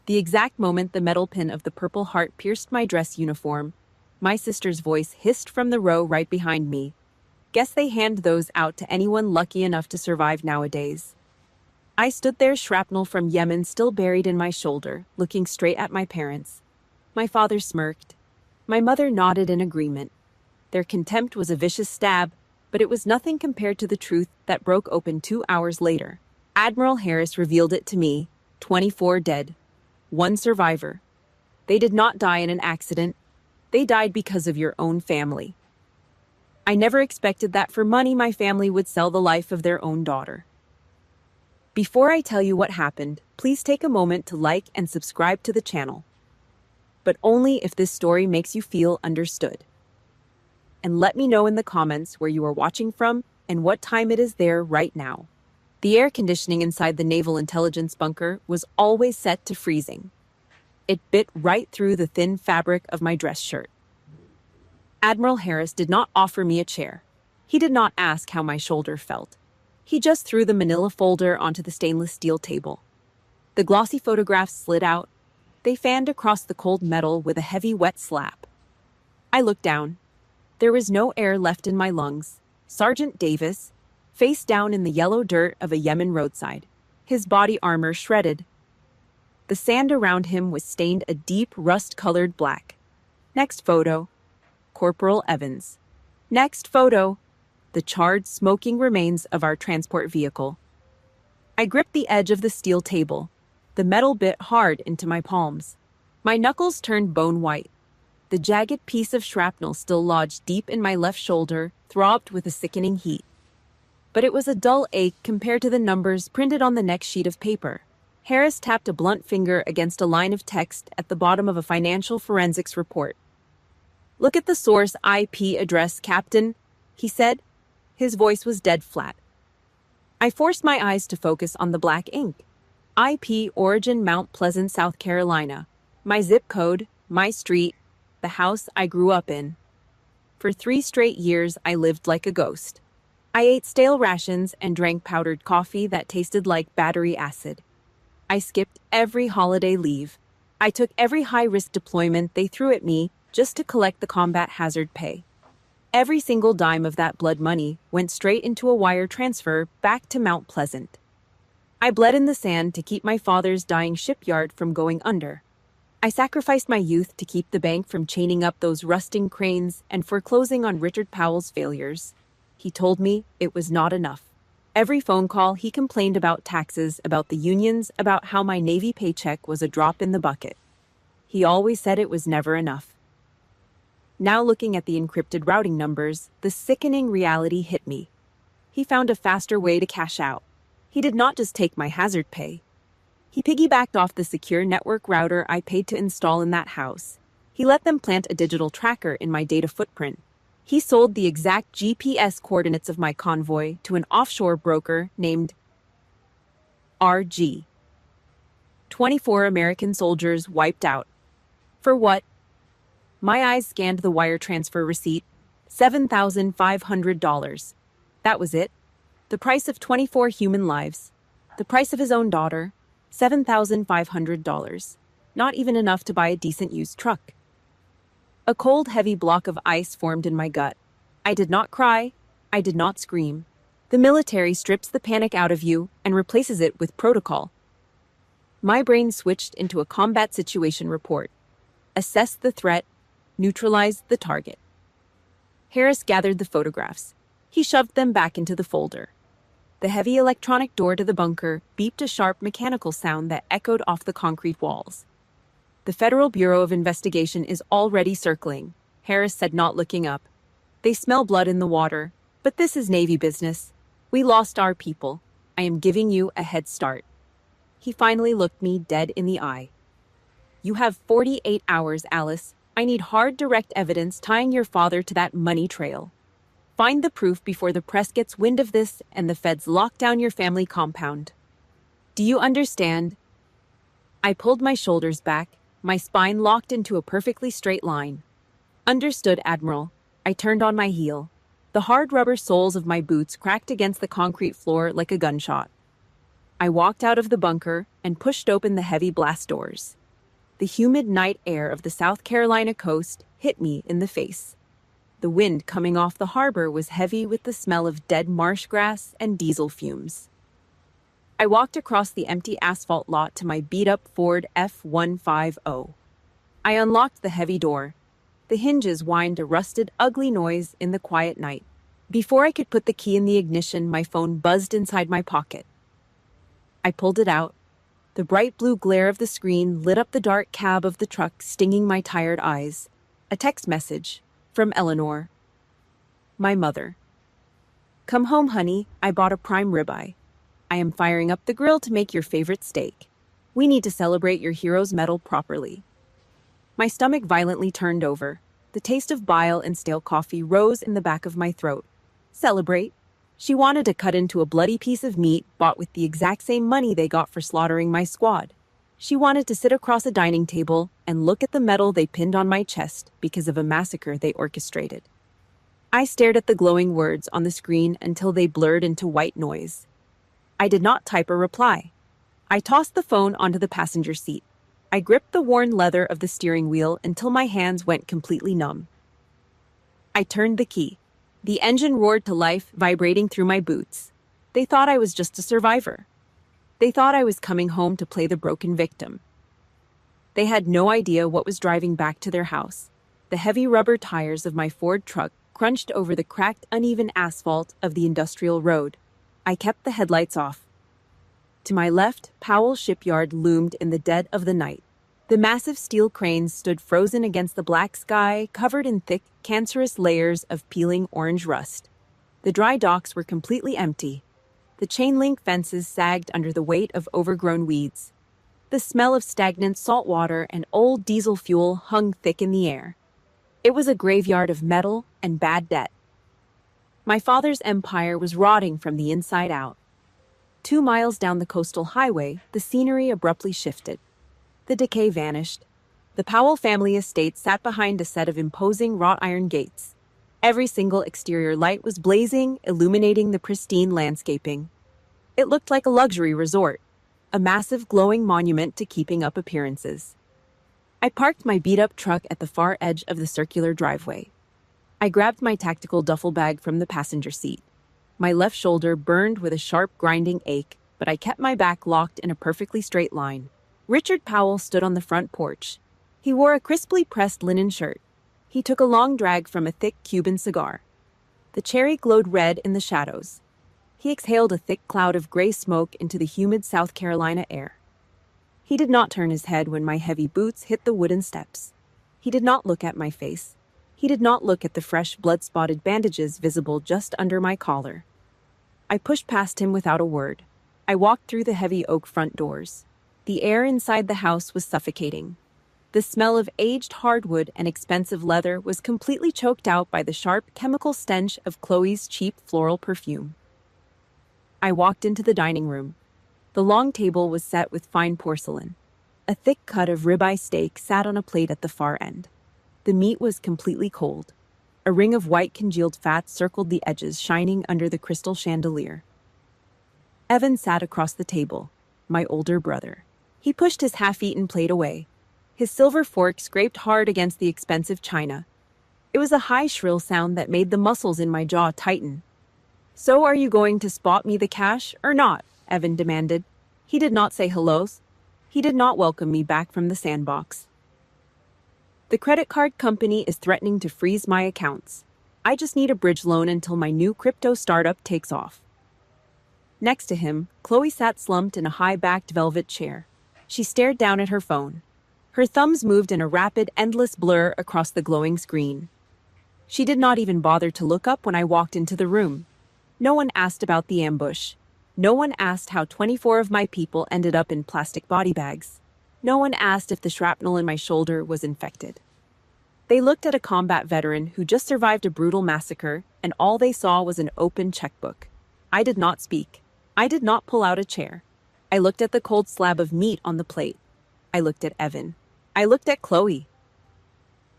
The exact moment the metal pin of the Purple Heart pierced my dress uniform, my sister's voice hissed from the row right behind me. Guess they hand those out to anyone lucky enough to survive nowadays. I stood there, shrapnel from Yemen still buried in my shoulder, looking straight at my parents. My father smirked. My mother nodded in agreement. Their contempt was a vicious stab, but it was nothing compared to the truth that broke open 2 hours later. Admiral Harris revealed it to me: 24 dead. 1 survivor. They did not die in an accident. They died because of your own family. I never expected that for money my family would sell the life of their own daughter. Before I tell you what happened, please take a moment to like and subscribe to the channel. But only if this story makes you feel understood. And let me know in the comments where you are watching from and what time it is there right now. The air conditioning inside the Naval Intelligence Bunker was always set to freezing. It bit right through the thin fabric of my dress shirt. Admiral Harris did not offer me a chair. He did not ask how my shoulder felt. He just threw the manila folder onto the stainless steel table. The glossy photographs slid out. They fanned across the cold metal with a heavy, wet slap. I looked down. There was no air left in my lungs. Sergeant Davis, face down in the yellow dirt of a Yemen roadside, his body armor shredded. The sand around him was stained a deep, rust-colored black. Next photo, Corporal Evans. Next photo, the charred, smoking remains of our transport vehicle. I gripped the edge of the steel table. The metal bit hard into my palms. My knuckles turned bone white. The jagged piece of shrapnel still lodged deep in my left shoulder throbbed with a sickening heat. But it was a dull ache compared to the numbers printed on the next sheet of paper. Harris tapped a blunt finger against a line of text at the bottom of a financial forensics report. "Look at the source IP address, Captain," he said. His voice was dead flat. I forced my eyes to focus on the black ink. IP origin Mount Pleasant, South Carolina. My zip code, my street, the house I grew up in. For 3 straight years, I lived like a ghost. I ate stale rations and drank powdered coffee that tasted like battery acid. I skipped every holiday leave. I took every high-risk deployment they threw at me just to collect the combat hazard pay. Every single dime of that blood money went straight into a wire transfer back to Mount Pleasant. I bled in the sand to keep my father's dying shipyard from going under. I sacrificed my youth to keep the bank from chaining up those rusting cranes and foreclosing on Richard Powell's failures. He told me it was not enough. Every phone call he complained about taxes, about the unions, about how my Navy paycheck was a drop in the bucket. He always said it was never enough. Now looking at the encrypted routing numbers, the sickening reality hit me. He found a faster way to cash out. He did not just take my hazard pay. He piggybacked off the secure network router I paid to install in that house. He let them plant a digital tracker in my data footprint. He sold the exact GPS coordinates of my convoy to an offshore broker named RG. 24 American soldiers wiped out. For what? My eyes scanned the wire transfer receipt. $7,500. That was it. The price of 24 human lives. The price of his own daughter. $7,500. Not even enough to buy a decent used truck. A cold, heavy block of ice formed in my gut. I did not cry. I did not scream. The military strips the panic out of you and replaces it with protocol. My brain switched into a combat situation report. Assessed the threat. Neutralized the target. Harris gathered the photographs. He shoved them back into the folder. The heavy electronic door to the bunker beeped a sharp mechanical sound that echoed off the concrete walls. "The Federal Bureau of Investigation is already circling," Harris said, not looking up. "They smell blood in the water, but this is Navy business. We lost our people. I am giving you a head start." He finally looked me dead in the eye. "You have 48 hours, Alice. I need hard, direct evidence tying your father to that money trail. Find the proof before the press gets wind of this and the feds lock down your family compound. Do you understand?" I pulled my shoulders back, my spine locked into a perfectly straight line. "Understood, Admiral." I turned on my heel. The hard rubber soles of my boots cracked against the concrete floor like a gunshot. I walked out of the bunker and pushed open the heavy blast doors. The humid night air of the South Carolina coast hit me in the face. The wind coming off the harbor was heavy with the smell of dead marsh grass and diesel fumes. I walked across the empty asphalt lot to my beat-up Ford F-150. I unlocked the heavy door. The hinges whined a rusted, ugly noise in the quiet night. Before I could put the key in the ignition, my phone buzzed inside my pocket. I pulled it out. The bright blue glare of the screen lit up the dark cab of the truck, stinging my tired eyes. A text message from Eleanor. My mother. Come home, honey. I bought a prime ribeye. I am firing up the grill to make your favorite steak. We need to celebrate your hero's medal properly. My stomach violently turned over. The taste of bile and stale coffee rose in the back of my throat. Celebrate? She wanted to cut into a bloody piece of meat bought with the exact same money they got for slaughtering my squad. She wanted to sit across a dining table and look at the medal they pinned on my chest because of a massacre they orchestrated. I stared at the glowing words on the screen until they blurred into white noise. I did not type a reply. I tossed the phone onto the passenger seat. I gripped the worn leather of the steering wheel until my hands went completely numb. I turned the key. The engine roared to life, vibrating through my boots. They thought I was just a survivor. They thought I was coming home to play the broken victim. They had no idea what was driving back to their house. The heavy rubber tires of my Ford truck crunched over the cracked, uneven asphalt of the industrial road. I kept the headlights off. To my left, Powell Shipyard loomed in the dead of the night. The massive steel cranes stood frozen against the black sky, covered in thick, cancerous layers of peeling orange rust. The dry docks were completely empty. The chain-link fences sagged under the weight of overgrown weeds. The smell of stagnant salt water and old diesel fuel hung thick in the air. It was a graveyard of metal and bad debt. My father's empire was rotting from the inside out. 2 miles down the coastal highway, the scenery abruptly shifted. The decay vanished. The Powell family estate sat behind a set of imposing wrought iron gates. Every single exterior light was blazing, illuminating the pristine landscaping. It looked like a luxury resort, a massive glowing monument to keeping up appearances. I parked my beat-up truck at the far edge of the circular driveway. I grabbed my tactical duffel bag from the passenger seat. My left shoulder burned with a sharp, grinding ache, but I kept my back locked in a perfectly straight line. Richard Powell stood on the front porch. He wore a crisply pressed linen shirt. He took a long drag from a thick Cuban cigar. The cherry glowed red in the shadows. He exhaled a thick cloud of gray smoke into the humid South Carolina air. He did not turn his head when my heavy boots hit the wooden steps. He did not look at my face. He did not look at the fresh, blood-spotted bandages visible just under my collar. I pushed past him without a word. I walked through the heavy oak front doors. The air inside the house was suffocating. The smell of aged hardwood and expensive leather was completely choked out by the sharp, chemical stench of Chloe's cheap floral perfume. I walked into the dining room. The long table was set with fine porcelain. A thick cut of ribeye steak sat on a plate at the far end. The meat was completely cold. A ring of white congealed fat circled the edges, shining under the crystal chandelier. Evan sat across the table, my older brother. He pushed his half-eaten plate away. His silver fork scraped hard against the expensive china. It was a high, shrill sound that made the muscles in my jaw tighten. "So are you going to spot me the cash, or not?" Evan demanded. He did not say hellos. He did not welcome me back from the sandbox. "The credit card company is threatening to freeze my accounts. I just need a bridge loan until my new crypto startup takes off." Next to him, Chloe sat slumped in a high-backed velvet chair. She stared down at her phone. Her thumbs moved in a rapid, endless blur across the glowing screen. She did not even bother to look up when I walked into the room. No one asked about the ambush. No one asked how 24 of my people ended up in plastic body bags. No one asked if the shrapnel in my shoulder was infected. They looked at a combat veteran who just survived a brutal massacre, and all they saw was an open checkbook. I did not speak. I did not pull out a chair. I looked at the cold slab of meat on the plate. I looked at Evan. I looked at Chloe.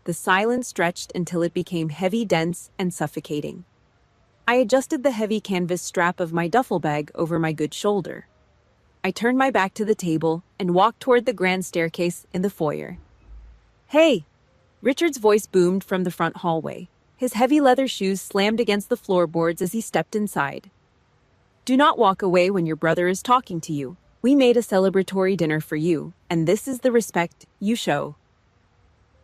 The silence stretched until it became heavy, dense, and suffocating. I adjusted the heavy canvas strap of my duffel bag over my good shoulder. I turned my back to the table and walked toward the grand staircase in the foyer. "Hey!" Richard's voice boomed from the front hallway. His heavy leather shoes slammed against the floorboards as he stepped inside. "Do not walk away when your brother is talking to you. We made a celebratory dinner for you, and this is the respect you show."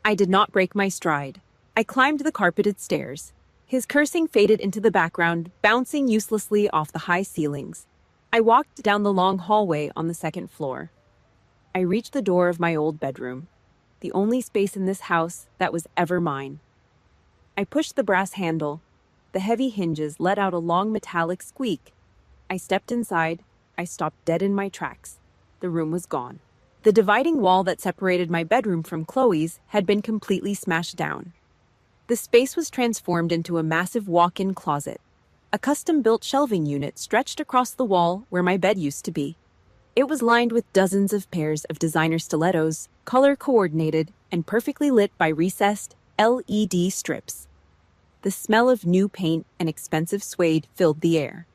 I did not break my stride. I climbed the carpeted stairs. His cursing faded into the background, bouncing uselessly off the high ceilings. I walked down the long hallway on the second floor. I reached the door of my old bedroom, the only space in this house that was ever mine. I pushed the brass handle. The heavy hinges let out a long metallic squeak. I stepped inside. I stopped dead in my tracks. The room was gone. The dividing wall that separated my bedroom from Chloe's had been completely smashed down. The space was transformed into a massive walk-in closet. A custom-built shelving unit stretched across the wall where my bed used to be. It was lined with dozens of pairs of designer stilettos, color-coordinated and perfectly lit by recessed LED strips. The smell of new paint and expensive suede filled the air.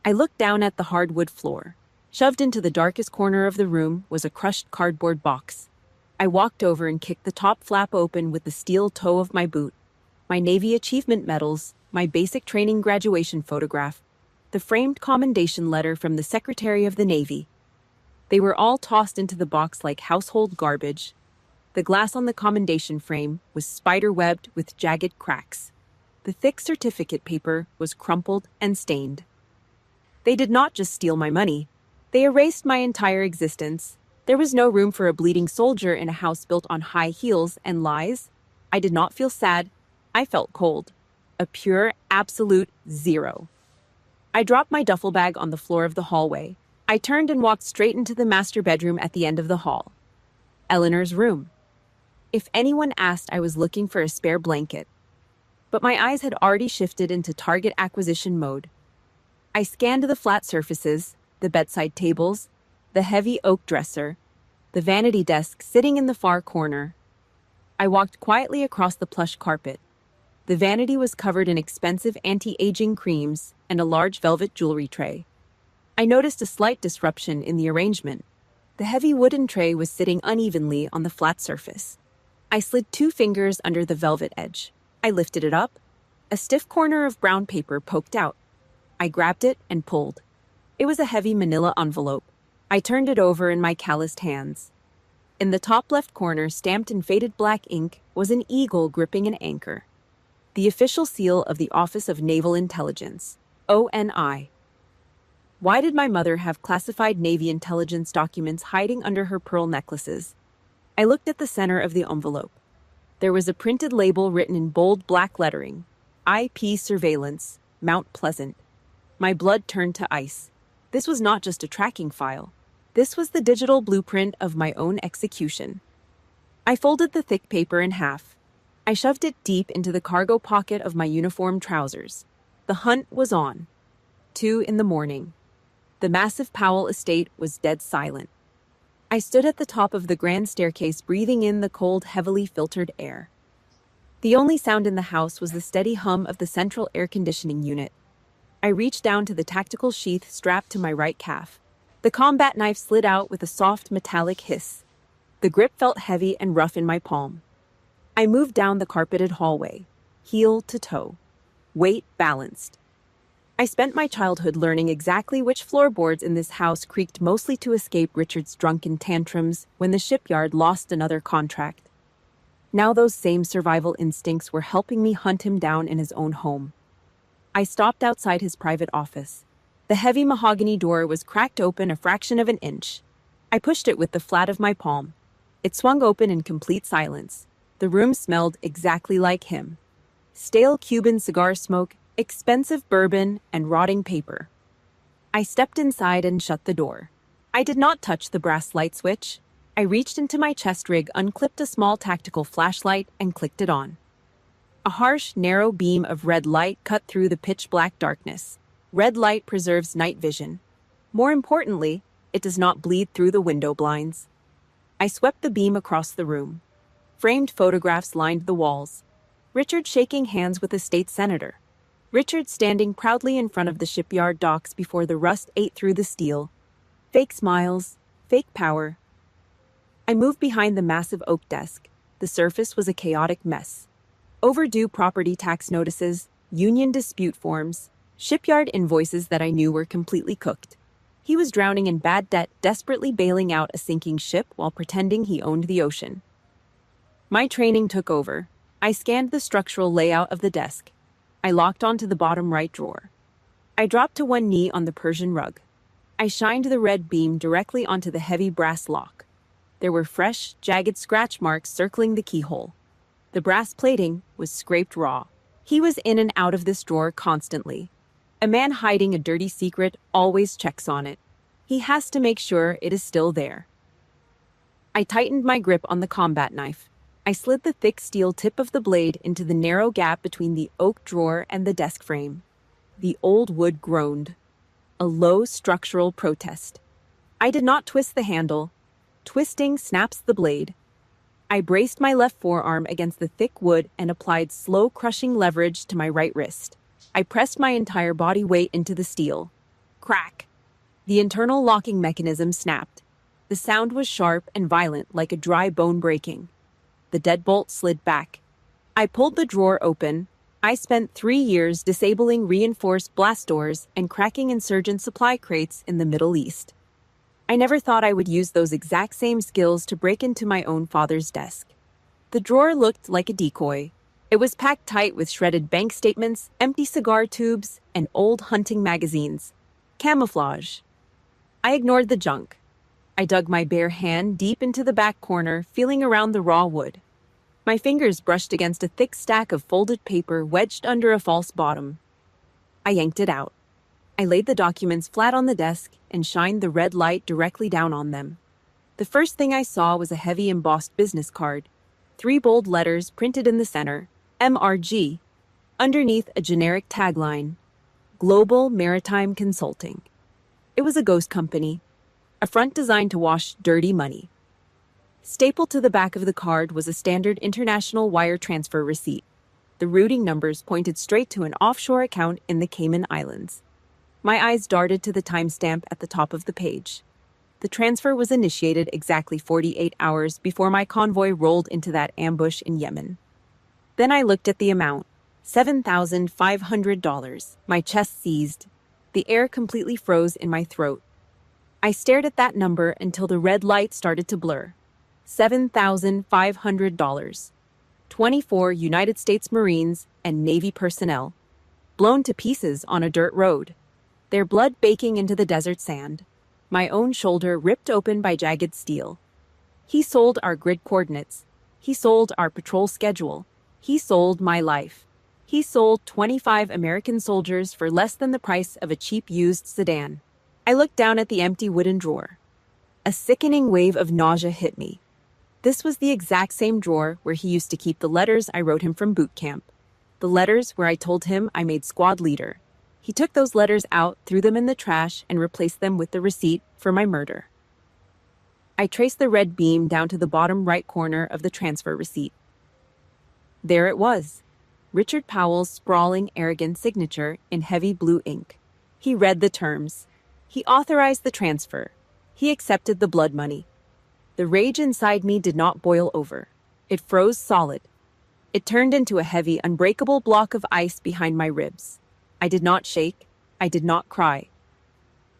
I looked down at the hardwood floor. Shoved into the darkest corner of the room was a crushed cardboard box. I walked over and kicked the top flap open with the steel toe of my boot. My Navy achievement medals, my basic training graduation photograph, the framed commendation letter from the Secretary of the Navy. They were all tossed into the box like household garbage. The glass on the commendation frame was spider-webbed with jagged cracks. The thick certificate paper was crumpled and stained. They did not just steal my money. They erased my entire existence. There was no room for a bleeding soldier in a house built on high heels and lies. I did not feel sad. I felt cold. A pure, absolute zero. I dropped my duffel bag on the floor of the hallway. I turned and walked straight into the master bedroom at the end of the hall. Eleanor's room. If anyone asked, I was looking for a spare blanket. But my eyes had already shifted into target acquisition mode. I scanned the flat surfaces, the bedside tables, the heavy oak dresser, the vanity desk sitting in the far corner. I walked quietly across the plush carpet. The vanity was covered in expensive anti-aging creams and a large velvet jewelry tray. I noticed a slight disruption in the arrangement. The heavy wooden tray was sitting unevenly on the flat surface. I slid 2 fingers under the velvet edge. I lifted it up. A stiff corner of brown paper poked out. I grabbed it and pulled. It was a heavy manila envelope. I turned it over in my calloused hands. In the top left corner, stamped in faded black ink, was an eagle gripping an anchor. The official seal of the Office of Naval Intelligence, ONI. Why did my mother have classified Navy intelligence documents hiding under her pearl necklaces? I looked at the center of the envelope. There was a printed label written in bold black lettering, IP Surveillance, Mount Pleasant. My blood turned to ice. This was not just a tracking file. This was the digital blueprint of my own execution. I folded the thick paper in half. I shoved it deep into the cargo pocket of my uniform trousers. The hunt was on. 2 in the morning. The massive Powell estate was dead silent. I stood at the top of the grand staircase, breathing in the cold, heavily filtered air. The only sound in the house was the steady hum of the central air conditioning unit. I reached down to the tactical sheath strapped to my right calf. The combat knife slid out with a soft, metallic hiss. The grip felt heavy and rough in my palm. I moved down the carpeted hallway, heel to toe, weight balanced. I spent my childhood learning exactly which floorboards in this house creaked mostly to escape Richard's drunken tantrums when the shipyard lost another contract. Now those same survival instincts were helping me hunt him down in his own home. I stopped outside his private office. The heavy mahogany door was cracked open a fraction of an inch. I pushed it with the flat of my palm. It swung open in complete silence. The room smelled exactly like him. Stale Cuban cigar smoke, expensive bourbon, and rotting paper. I stepped inside and shut the door. I did not touch the brass light switch. I reached into my chest rig, unclipped a small tactical flashlight, and clicked it on. A harsh, narrow beam of red light cut through the pitch-black darkness. Red light preserves night vision. More importantly, it does not bleed through the window blinds. I swept the beam across the room. Framed photographs lined the walls. Richard shaking hands with a state senator. Richard standing proudly in front of the shipyard docks before the rust ate through the steel. Fake smiles, fake power. I moved behind the massive oak desk. The surface was a chaotic mess. Overdue property tax notices, union dispute forms, shipyard invoices that I knew were completely cooked. He was drowning in bad debt, desperately bailing out a sinking ship while pretending he owned the ocean. My training took over. I scanned the structural layout of the desk. I locked onto the bottom right drawer. I dropped to one knee on the Persian rug. I shined the red beam directly onto the heavy brass lock. There were fresh, jagged scratch marks circling the keyhole. The brass plating was scraped raw. He was in and out of this drawer constantly. A man hiding a dirty secret always checks on it. He has to make sure it is still there. I tightened my grip on the combat knife. I slid the thick steel tip of the blade into the narrow gap between the oak drawer and the desk frame. The old wood groaned. A low structural protest. I did not twist the handle. Twisting snaps the blade. I braced my left forearm against the thick wood and applied slow crushing leverage to my right wrist. I pressed my entire body weight into the steel. Crack! The internal locking mechanism snapped. The sound was sharp and violent, like a dry bone breaking. The deadbolt slid back. I pulled the drawer open. I spent 3 years disabling reinforced blast doors and cracking insurgent supply crates in the Middle East. I never thought I would use those exact same skills to break into my own father's desk. The drawer looked like a decoy. It was packed tight with shredded bank statements, empty cigar tubes, and old hunting magazines. Camouflage. I ignored the junk. I dug my bare hand deep into the back corner, feeling around the raw wood. My fingers brushed against a thick stack of folded paper wedged under a false bottom. I yanked it out. I laid the documents flat on the desk and shined the red light directly down on them. The first thing I saw was a heavy embossed business card. 3 bold letters printed in the center. MRG. Underneath a generic tagline. Global Maritime Consulting. It was a ghost company. A front designed to wash dirty money. Stapled to the back of the card was a standard international wire transfer receipt. The routing numbers pointed straight to an offshore account in the Cayman Islands. My eyes darted to the timestamp at the top of the page. The transfer was initiated exactly 48 hours before my convoy rolled into that ambush in Yemen. Then I looked at the amount. $7,500. My chest seized. The air completely froze in my throat. I stared at that number until the red light started to blur. $7,500. 24 United States Marines and Navy personnel, blown to pieces on a dirt road. Their blood baking into the desert sand. My own shoulder ripped open by jagged steel. He sold our grid coordinates. He sold our patrol schedule. He sold my life. He sold 25 American soldiers for less than the price of a cheap used sedan. I looked down at the empty wooden drawer. A sickening wave of nausea hit me. This was the exact same drawer where he used to keep the letters I wrote him from boot camp. The letters where I told him I made squad leader. He took those letters out, threw them in the trash, and replaced them with the receipt for my murder. I traced the red beam down to the bottom right corner of the transfer receipt. There it was. Richard Powell's sprawling, arrogant signature in heavy blue ink. He read the terms. He authorized the transfer. He accepted the blood money. The rage inside me did not boil over. It froze solid. It turned into a heavy, unbreakable block of ice behind my ribs. I did not shake. I did not cry.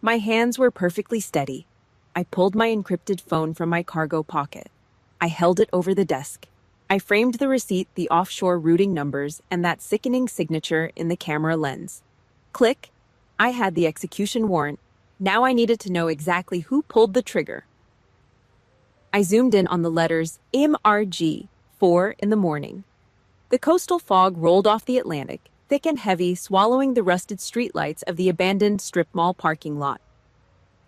My hands were perfectly steady. I pulled my encrypted phone from my cargo pocket. I held it over the desk. I framed the receipt, the offshore routing numbers, and that sickening signature in the camera lens. Click. I had the execution warrant. Now I needed to know exactly who pulled the trigger. I zoomed in on the letters MRG, 4 in the morning. The coastal fog rolled off the Atlantic, thick and heavy, swallowing the rusted streetlights of the abandoned strip mall parking lot.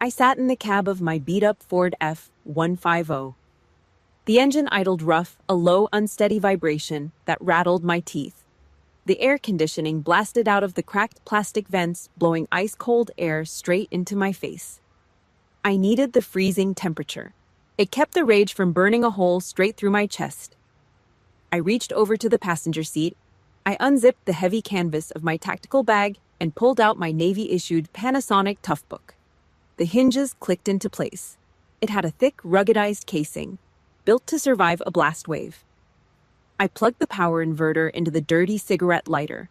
I sat in the cab of my beat-up Ford F-150. The engine idled rough, a low, unsteady vibration that rattled my teeth. The air conditioning blasted out of the cracked plastic vents, blowing ice-cold air straight into my face. I needed the freezing temperature. It kept the rage from burning a hole straight through my chest. I reached over to the passenger seat. I unzipped the heavy canvas of my tactical bag and pulled out my Navy-issued Panasonic Toughbook. The hinges clicked into place. It had a thick, ruggedized casing, built to survive a blast wave. I plugged the power inverter into the dirty cigarette lighter.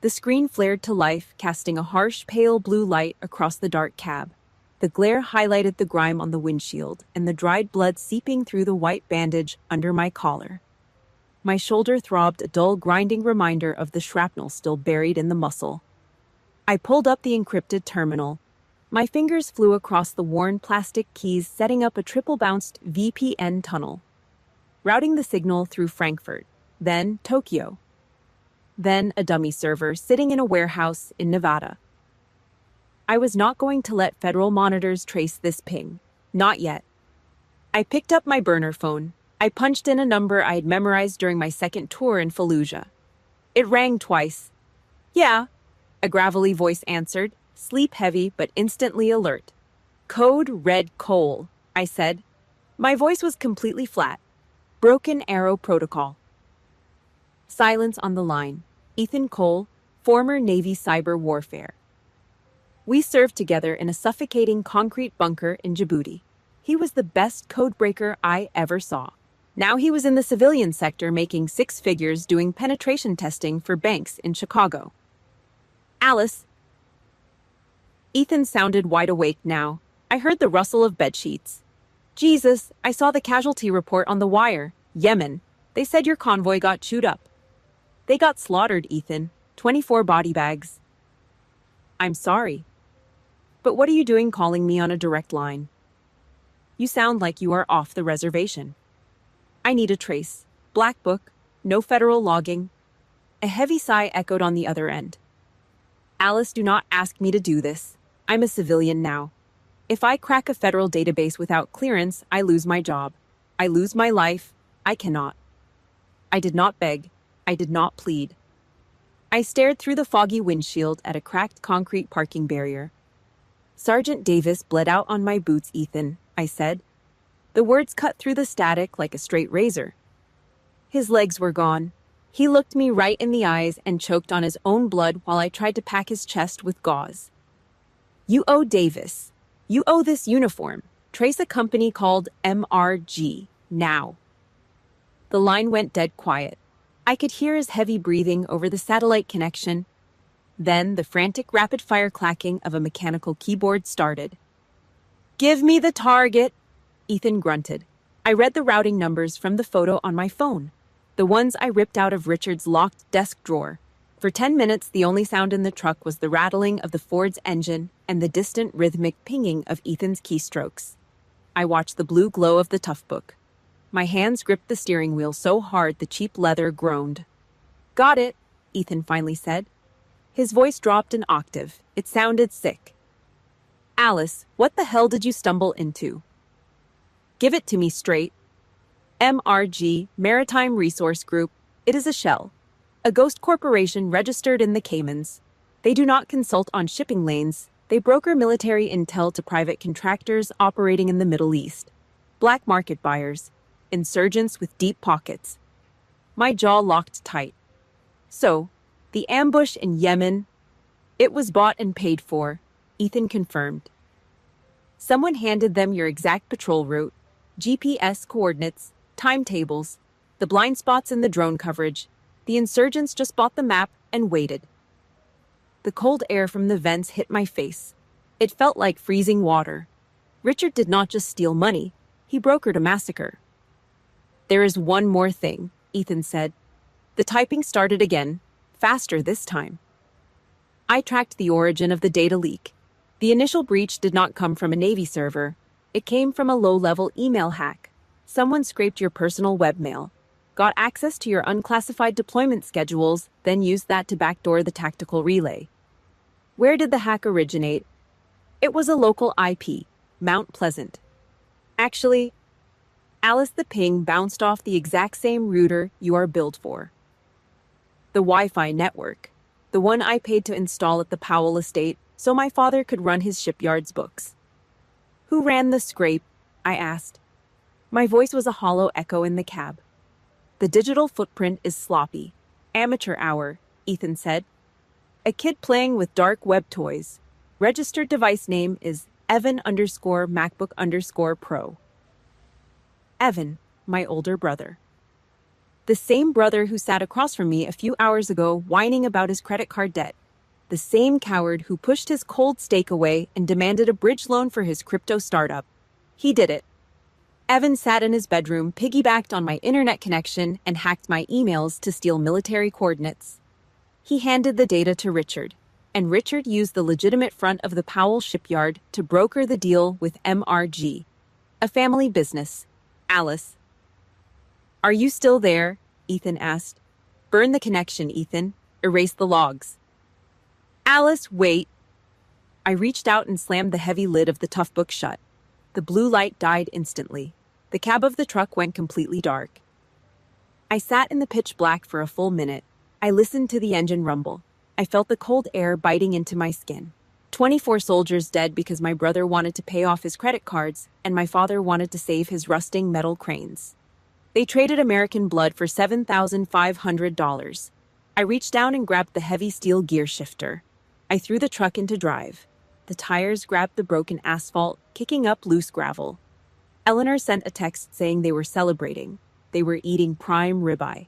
The screen flared to life, casting a harsh, pale blue light across the dark cab. The glare highlighted the grime on the windshield and the dried blood seeping through the white bandage under my collar. My shoulder throbbed, a dull, grinding reminder of the shrapnel still buried in the muscle. I pulled up the encrypted terminal. My fingers flew across the worn plastic keys, setting up a triple-bounced VPN tunnel, routing the signal through Frankfurt, then Tokyo, then a dummy server sitting in a warehouse in Nevada. I was not going to let federal monitors trace this ping. Not yet. I picked up my burner phone. I punched in a number I had memorized during my second tour in Fallujah. It rang twice. "Yeah," a gravelly voice answered, sleep-heavy but instantly alert. "Code Red Coal," I said. My voice was completely flat. Broken Arrow Protocol. Silence on the line. Ethan Cole, former Navy cyber warfare. We served together in a suffocating concrete bunker in Djibouti. He was the best codebreaker I ever saw. Now he was in the civilian sector making six figures doing penetration testing for banks in Chicago. "Alice." Ethan sounded wide awake now. I heard the rustle of bedsheets. "Jesus, I saw the casualty report on the wire. Yemen. They said your convoy got chewed up." "They got slaughtered, Ethan. 24 body bags." "I'm sorry. But what are you doing calling me on a direct line? You sound like you are off the reservation." "I need a trace. Black book. No federal logging." A heavy sigh echoed on the other end. "Alice, do not ask me to do this. I'm a civilian now. If I crack a federal database without clearance, I lose my job. I lose my life. I cannot." I did not beg. I did not plead. I stared through the foggy windshield at a cracked concrete parking barrier. "Sergeant Davis bled out on my boots, Ethan," I said. The words cut through the static like a straight razor. His legs were gone. He looked me right in the eyes and choked on his own blood while I tried to pack his chest with gauze. "You owe Davis. You owe this uniform. Trace a company called MRG, now." The line went dead quiet. I could hear his heavy breathing over the satellite connection. Then the frantic rapid-fire clacking of a mechanical keyboard started. "Give me the target," Ethan grunted. I read the routing numbers from the photo on my phone, the ones I ripped out of Richard's locked desk drawer. For 10 minutes, the only sound in the truck was the rattling of the Ford's engine and the distant rhythmic pinging of Ethan's keystrokes. I watched the blue glow of the tough book. My hands gripped the steering wheel so hard the cheap leather groaned. "Got it," Ethan finally said. His voice dropped an octave. It sounded sick. "Alice, what the hell did you stumble into? Give it to me straight." MRG, Maritime Resource Group. It is a shell. A ghost corporation registered in the Caymans. They do not consult on shipping lanes. They broker military intel to private contractors operating in the Middle East. Black market buyers. Insurgents with deep pockets. My jaw locked tight. "So, the ambush in Yemen, it was bought and paid for," Ethan confirmed. "Someone handed them your exact patrol route, GPS coordinates, timetables, the blind spots in the drone coverage. The insurgents just bought the map and waited." The cold air from the vents hit my face. It felt like freezing water. Richard did not just steal money, he brokered a massacre. "There is one more thing," Ethan said. The typing started again, faster this time. I tracked the origin of the data leak. The initial breach did not come from a Navy server. It came from a low-level email hack. Someone scraped your personal webmail, got access to your unclassified deployment schedules, then used that to backdoor the tactical relay. Where did the hack originate? It was a local IP, Mount Pleasant. Actually, Alice, the ping bounced off the exact same router you are billed for. The Wi-Fi network, the one I paid to install at the Powell estate so my father could run his shipyard's books. "Who ran the scrape?" I asked. My voice was a hollow echo in the cab. "The digital footprint is sloppy. Amateur hour," Ethan said. "A kid playing with dark web toys. Registered device name is Evan underscore MacBook underscore Pro. Evan, my older brother. The same brother who sat across from me a few hours ago whining about his credit card debt. The same coward who pushed his cold steak away and demanded a bridge loan for his crypto startup. He did it. Evan sat in his bedroom, piggybacked on my internet connection, and hacked my emails to steal military coordinates. He handed the data to Richard, and Richard used the legitimate front of the Powell shipyard to broker the deal with MRG, a family business. Alice. Are you still there? Ethan asked. Burn the connection, Ethan. Erase the logs. Alice, wait. I reached out and slammed the heavy lid of the tough book shut. The blue light died instantly. The cab of the truck went completely dark. I sat in the pitch black for a full minute. I listened to the engine rumble. I felt the cold air biting into my skin. 24 soldiers dead because my brother wanted to pay off his credit cards, and my father wanted to save his rusting metal cranes. They traded American blood for $7,500. I reached down and grabbed the heavy steel gear shifter. I threw the truck into drive. The tires grabbed the broken asphalt, kicking up loose gravel. Eleanor sent a text saying they were celebrating. They were eating prime ribeye.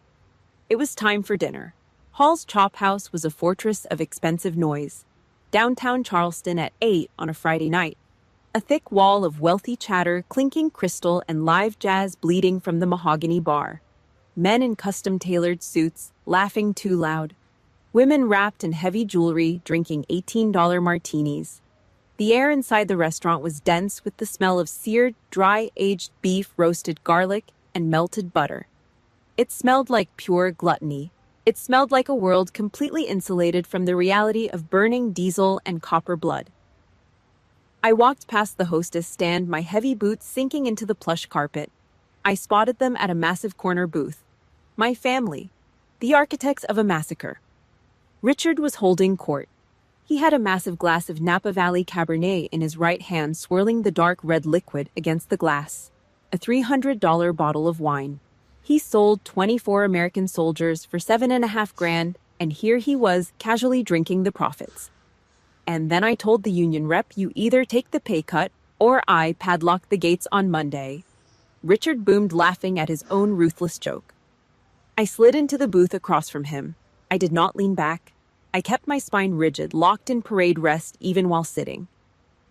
It was time for dinner. Hall's Chop House was a fortress of expensive noise. Downtown Charleston at 8 on a Friday night. A thick wall of wealthy chatter, clinking crystal, and live jazz bleeding from the mahogany bar. Men in custom-tailored suits, laughing too loud. Women wrapped in heavy jewelry, drinking $18 martinis. The air inside the restaurant was dense with the smell of seared, dry-aged beef, roasted garlic, and melted butter. It smelled like pure gluttony. It smelled like a world completely insulated from the reality of burning diesel and copper blood. I walked past the hostess stand, my heavy boots sinking into the plush carpet. I spotted them at a massive corner booth. My family. The architects of a massacre. Richard was holding court. He had a massive glass of Napa Valley Cabernet in his right hand, swirling the dark red liquid against the glass. A $300 bottle of wine. He sold 24 American soldiers for $7,500, and here he was casually drinking the profits. And then I told the union rep, you either take the pay cut or I padlock the gates on Monday. Richard boomed, laughing at his own ruthless joke. I slid into the booth across from him. I did not lean back. I kept my spine rigid, locked in parade rest even while sitting.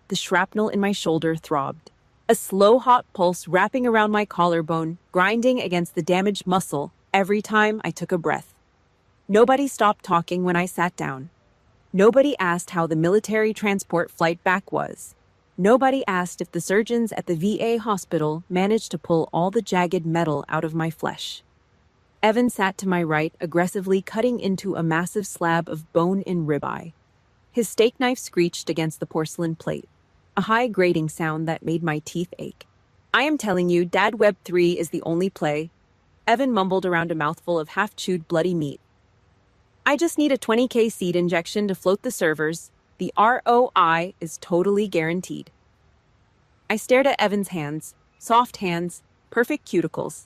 The shrapnel in my shoulder throbbed. A slow, hot pulse wrapping around my collarbone, grinding against the damaged muscle every time I took a breath. Nobody stopped talking when I sat down. Nobody asked how the military transport flight back was. Nobody asked if the surgeons at the VA hospital managed to pull all the jagged metal out of my flesh. Evan sat to my right, aggressively cutting into a massive slab of bone-in ribeye. His steak knife screeched against the porcelain plate, a high grating sound that made my teeth ache. I am telling you, Dad, Web 3 is the only play. Evan mumbled around a mouthful of half-chewed bloody meat. I just need a 20K seed injection to float the servers. The ROI is totally guaranteed. I stared at Evan's hands, soft hands, perfect cuticles.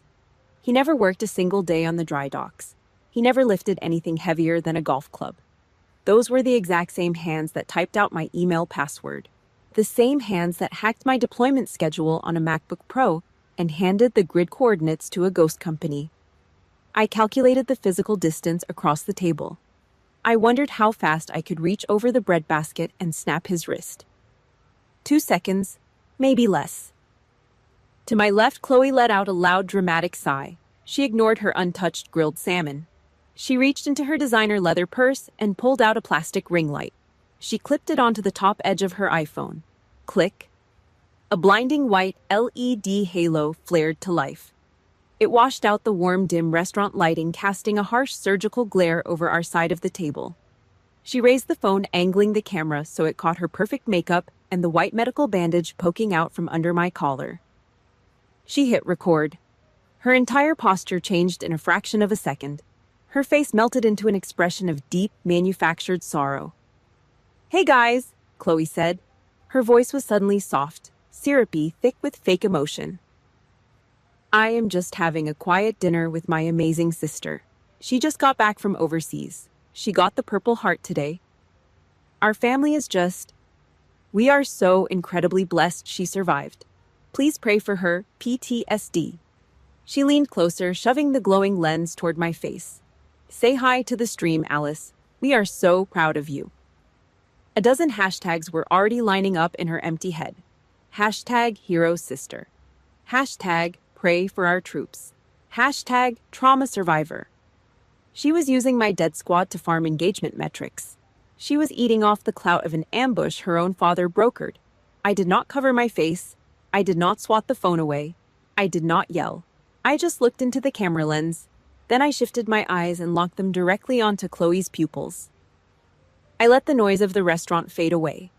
He never worked a single day on the dry docks. He never lifted anything heavier than a golf club. Those were the exact same hands that typed out my email password. The same hands that hacked my deployment schedule on a MacBook Pro and handed the grid coordinates to a ghost company. I calculated the physical distance across the table. I wondered how fast I could reach over the breadbasket and snap his wrist. 2 seconds, maybe less. To my left, Chloe let out a loud, dramatic sigh. She ignored her untouched grilled salmon. She reached into her designer leather purse and pulled out a plastic ring light. She clipped it onto the top edge of her iPhone. Click. A blinding white LED halo flared to life. It washed out the warm, dim restaurant lighting, casting a harsh surgical glare over our side of the table. She raised the phone, angling the camera so it caught her perfect makeup and the white medical bandage poking out from under my collar. She hit record. Her entire posture changed in a fraction of a second. Her face melted into an expression of deep, manufactured sorrow. "Hey guys," Chloe said. Her voice was suddenly soft, syrupy, thick with fake emotion. "I am just having a quiet dinner with my amazing sister. She just got back from overseas. She got the Purple Heart today. Our family is just..." We are so incredibly blessed she survived. Please pray for her PTSD. She leaned closer, shoving the glowing lens toward my face. Say hi to the stream, Alice. We are so proud of you. A dozen hashtags were already lining up in her empty head. Hashtag hero sister. Hashtag pray for our troops. Hashtag trauma survivor. She was using my dead squad to farm engagement metrics. She was eating off the clout of an ambush her own father brokered. I did not cover my face. I did not swat the phone away. I did not yell. I just looked into the camera lens. Then I shifted my eyes and locked them directly onto Chloe's pupils. I let the noise of the restaurant fade away.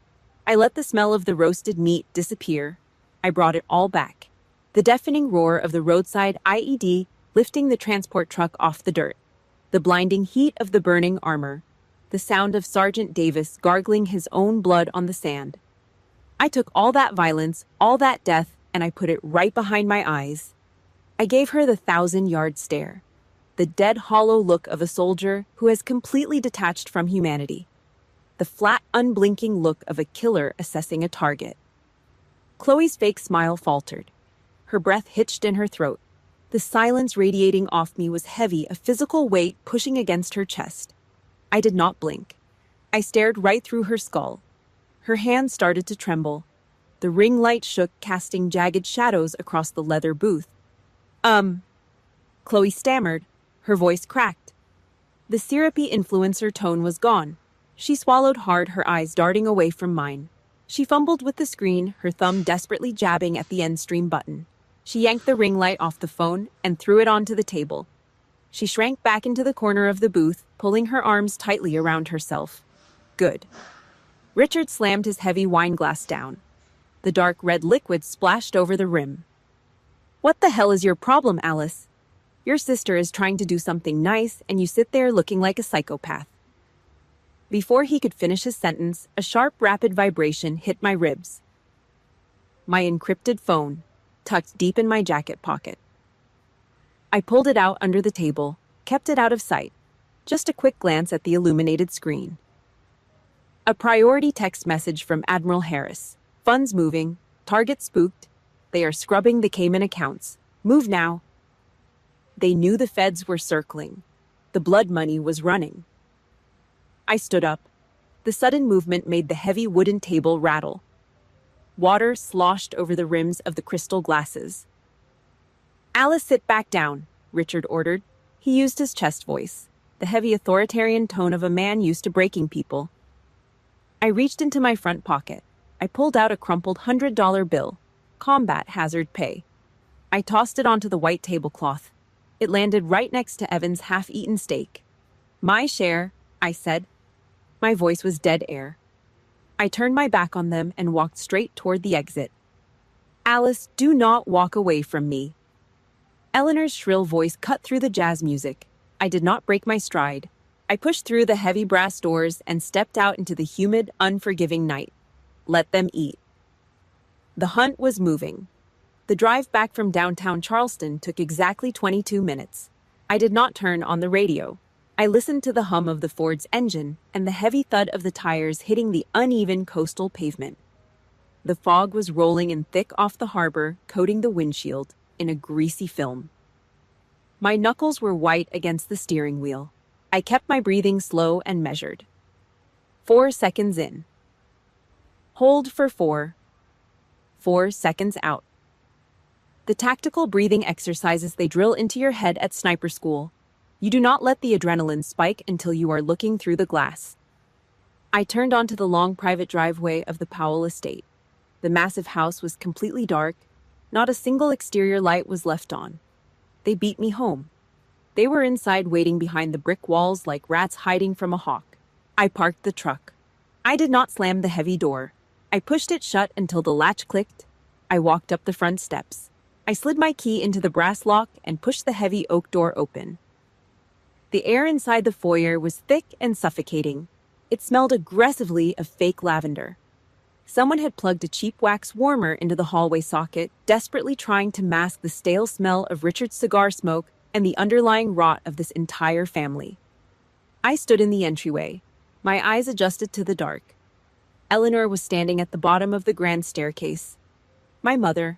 I let the smell of the roasted meat disappear. I brought it all back. The deafening roar of the roadside IED lifting the transport truck off the dirt. The blinding heat of the burning armor. The sound of Sergeant Davis gargling his own blood on the sand. I took all that violence, all that death, and I put it right behind my eyes. I gave her the 1,000-yard stare. The dead, hollow look of a soldier who has completely detached from humanity. The flat, unblinking look of a killer assessing a target. Chloe's fake smile faltered. Her breath hitched in her throat. The silence radiating off me was heavy, a physical weight pushing against her chest. I did not blink. I stared right through her skull. Her hands started to tremble. The ring light shook, casting jagged shadows across the leather booth. Chloe stammered. Her voice cracked. The syrupy influencer tone was gone. She swallowed hard, her eyes darting away from mine. She fumbled with the screen, her thumb desperately jabbing at the end stream button. She yanked the ring light off the phone and threw it onto the table. She shrank back into the corner of the booth, pulling her arms tightly around herself. Good. Richard slammed his heavy wine glass down. The dark red liquid splashed over the rim. What the hell is your problem, Alice? Your sister is trying to do something nice, and you sit there looking like a psychopath. Before he could finish his sentence, a sharp, rapid vibration hit my ribs. My encrypted phone, tucked deep in my jacket pocket. I pulled it out under the table, kept it out of sight. Just a quick glance at the illuminated screen. A priority text message from Admiral Harris. Funds moving. Target spooked. They are scrubbing the Cayman accounts. Move now. They knew the feds were circling. The blood money was running. I stood up. The sudden movement made the heavy wooden table rattle. Water sloshed over the rims of the crystal glasses. Alice, sit back down, Richard ordered. He used his chest voice, the heavy authoritarian tone of a man used to breaking people. I reached into my front pocket. I pulled out a crumpled $100 bill, combat hazard pay. I tossed it onto the white tablecloth. It landed right next to Evan's half-eaten steak. My share, I said. My voice was dead air. I turned my back on them and walked straight toward the exit. Alice, do not walk away from me. Eleanor's shrill voice cut through the jazz music. I did not break my stride. I pushed through the heavy brass doors and stepped out into the humid, unforgiving night. Let them eat. The hunt was moving. The drive back from downtown Charleston took exactly 22 minutes. I did not turn on the radio. I listened to the hum of the Ford's engine and the heavy thud of the tires hitting the uneven coastal pavement. The fog was rolling in thick off the harbor, coating the windshield in a greasy film. My knuckles were white against the steering wheel. I kept my breathing slow and measured. 4 seconds in. Hold for 4. 4 seconds out. The tactical breathing exercises they drill into your head at sniper school. You do not let the adrenaline spike until you are looking through the glass. I turned onto the long private driveway of the Powell estate. The massive house was completely dark. Not a single exterior light was left on. They beat me home. They were inside waiting behind the brick walls like rats hiding from a hawk. I parked the truck. I did not slam the heavy door. I pushed it shut until the latch clicked. I walked up the front steps. I slid my key into the brass lock and pushed the heavy oak door open. The air inside the foyer was thick and suffocating. It smelled aggressively of fake lavender. Someone had plugged a cheap wax warmer into the hallway socket, desperately trying to mask the stale smell of Richard's cigar smoke and the underlying rot of this entire family. I stood in the entryway, my eyes adjusted to the dark. Eleanor was standing at the bottom of the grand staircase. My mother.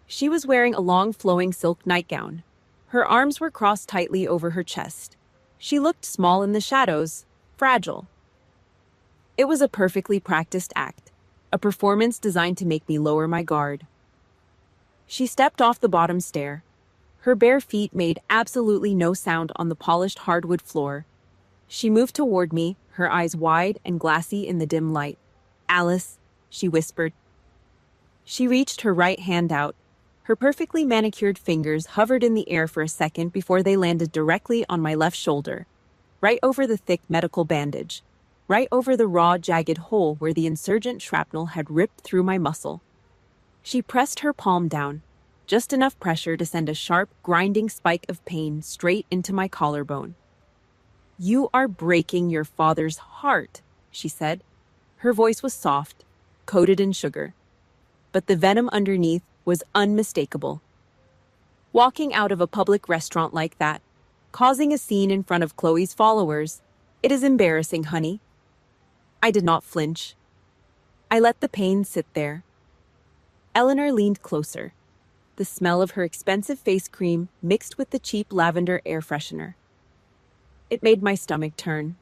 She was wearing a long flowing silk nightgown. Her arms were crossed tightly over her chest. She looked small in the shadows, fragile. It was a perfectly practiced act, a performance designed to make me lower my guard. She stepped off the bottom stair. Her bare feet made absolutely no sound on the polished hardwood floor. She moved toward me, her eyes wide and glassy in the dim light. "Alice," she whispered. She reached her right hand out. Her perfectly manicured fingers hovered in the air for a second before they landed directly on my left shoulder, right over the thick medical bandage, right over the raw, jagged hole where the insurgent shrapnel had ripped through my muscle. She pressed her palm down, just enough pressure to send a sharp, grinding spike of pain straight into my collarbone. "You are breaking your father's heart," she said. Her voice was soft, coated in sugar, but the venom underneath was unmistakable. Walking out of a public restaurant like that, causing a scene in front of Chloe's followers, it is embarrassing, honey. I did not flinch. I let the pain sit there. Eleanor leaned closer, the smell of her expensive face cream mixed with the cheap lavender air freshener. It made my stomach turn.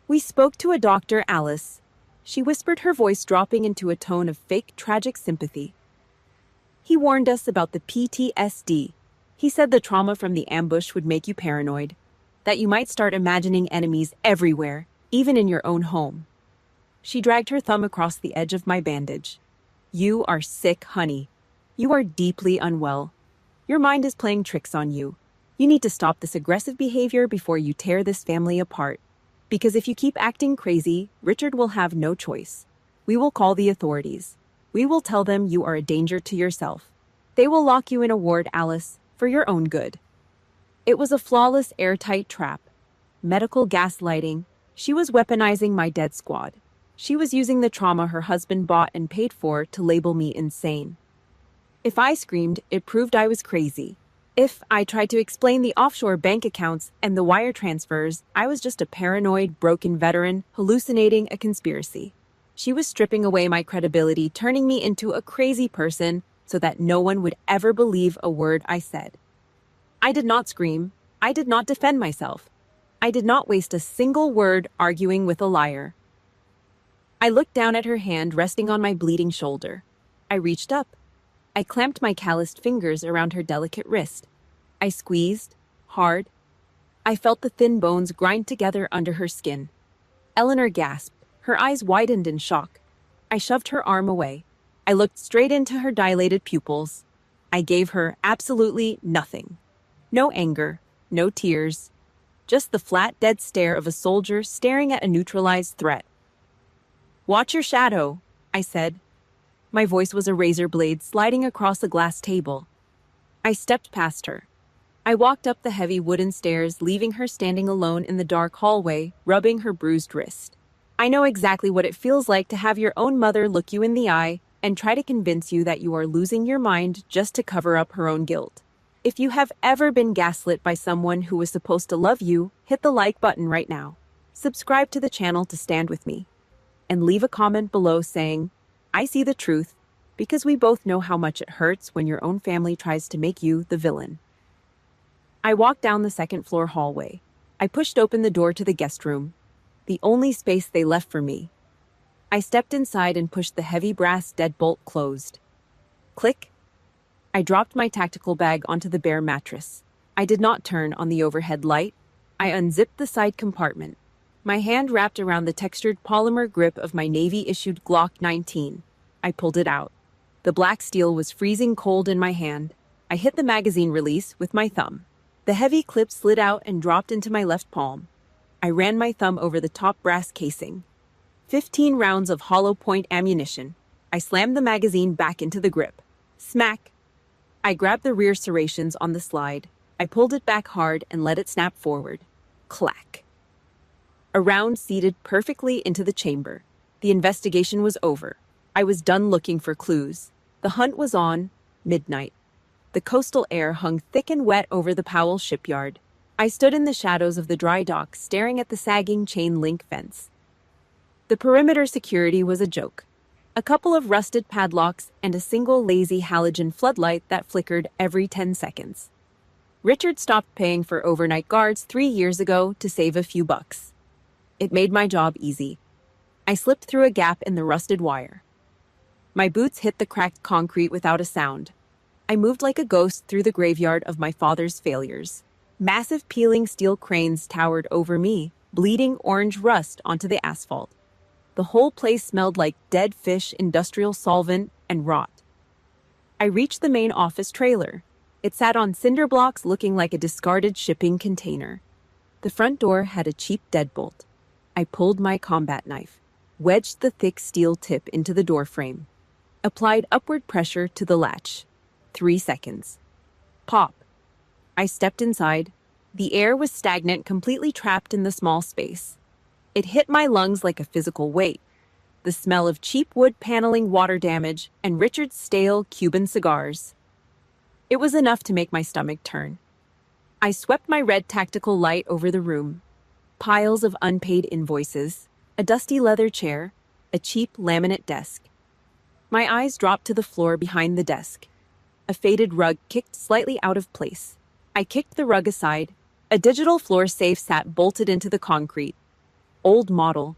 "We spoke to a doctor, Alice," she whispered, her voice dropping into a tone of fake tragic sympathy. "He warned us about the PTSD. He said the trauma from the ambush would make you paranoid, that you might start imagining enemies everywhere, even in your own home." She dragged her thumb across the edge of my bandage. "You are sick, honey. You are deeply unwell. Your mind is playing tricks on you. You need to stop this aggressive behavior before you tear this family apart. Because if you keep acting crazy, Richard will have no choice. We will call the authorities. We will tell them you are a danger to yourself. They will lock you in a ward, Alice, for your own good." It was a flawless, airtight trap. Medical gaslighting. She was weaponizing my dead squad. She was using the trauma her husband bought and paid for to label me insane. If I screamed, it proved I was crazy. If I tried to explain the offshore bank accounts and the wire transfers, I was just a paranoid, broken veteran hallucinating a conspiracy. She was stripping away my credibility, turning me into a crazy person so that no one would ever believe a word I said. I did not scream. I did not defend myself. I did not waste a single word arguing with a liar. I looked down at her hand resting on my bleeding shoulder. I reached up. I clamped my calloused fingers around her delicate wrist. I squeezed, hard. I felt the thin bones grind together under her skin. Eleanor gasped. Her eyes widened in shock. I shoved her arm away. I looked straight into her dilated pupils. I gave her absolutely nothing. No anger, no tears. Just the flat, dead stare of a soldier staring at a neutralized threat. "Watch your shadow," I said. My voice was a razor blade sliding across a glass table. I stepped past her. I walked up the heavy wooden stairs, leaving her standing alone in the dark hallway, rubbing her bruised wrist. I know exactly what it feels like to have your own mother look you in the eye and try to convince you that you are losing your mind just to cover up her own guilt. If you have ever been gaslit by someone who was supposed to love you, hit the like button right now. Subscribe to the channel to stand with me. And leave a comment below saying, "I see the truth," because we both know how much it hurts when your own family tries to make you the villain. I walked down the second-floor hallway. I pushed open the door to the guest room, the only space they left for me. I stepped inside and pushed the heavy brass deadbolt closed. Click. I dropped my tactical bag onto the bare mattress. I did not turn on the overhead light. I unzipped the side compartment. My hand wrapped around the textured polymer grip of my Navy-issued Glock 19. I pulled it out. The black steel was freezing cold in my hand. I hit the magazine release with my thumb. The heavy clip slid out and dropped into my left palm. I ran my thumb over the top brass casing. 15 rounds of hollow point ammunition. I slammed the magazine back into the grip. Smack! I grabbed the rear serrations on the slide. I pulled it back hard and let it snap forward. Clack! A round seated perfectly into the chamber. The investigation was over. I was done looking for clues. The hunt was on. Midnight. The coastal air hung thick and wet over the Powell shipyard. I stood in the shadows of the dry dock, staring at the sagging chain link fence. The perimeter security was a joke. A couple of rusted padlocks and a single lazy halogen floodlight that flickered every 10 seconds. Richard stopped paying for overnight guards 3 years ago to save a few bucks. It made my job easy. I slipped through a gap in the rusted wire. My boots hit the cracked concrete without a sound. I moved like a ghost through the graveyard of my father's failures. Massive peeling steel cranes towered over me, bleeding orange rust onto the asphalt. The whole place smelled like dead fish, industrial solvent, and rot. I reached the main office trailer. It sat on cinder blocks looking like a discarded shipping container. The front door had a cheap deadbolt. I pulled my combat knife, wedged the thick steel tip into the door frame, applied upward pressure to the latch. 3 seconds. Pop. I stepped inside. The air was stagnant, completely trapped in the small space. It hit my lungs like a physical weight. The smell of cheap wood paneling, water damage, and Richard's stale Cuban cigars. It was enough to make my stomach turn. I swept my red tactical light over the room. Piles of unpaid invoices, a dusty leather chair, a cheap laminate desk. My eyes dropped to the floor behind the desk. A faded rug kicked slightly out of place. I kicked the rug aside. A digital floor safe sat bolted into the concrete. Old model.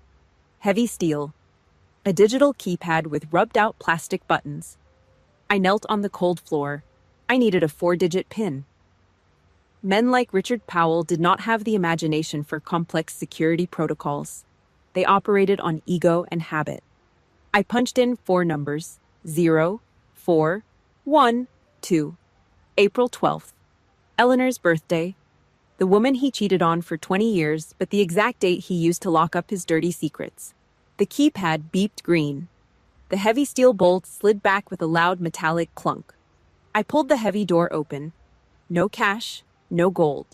Heavy steel. A digital keypad with rubbed-out plastic buttons. I knelt on the cold floor. I needed a 4-digit PIN. Men like Richard Powell did not have the imagination for complex security protocols. They operated on ego and habit. I punched in 4 numbers: 0, 4, 1, 2. April 12th. Eleanor's birthday. The woman he cheated on for 20 years, but the exact date he used to lock up his dirty secrets. The keypad beeped green. The heavy steel bolt slid back with a loud metallic clunk. I pulled the heavy door open. No cash, no gold.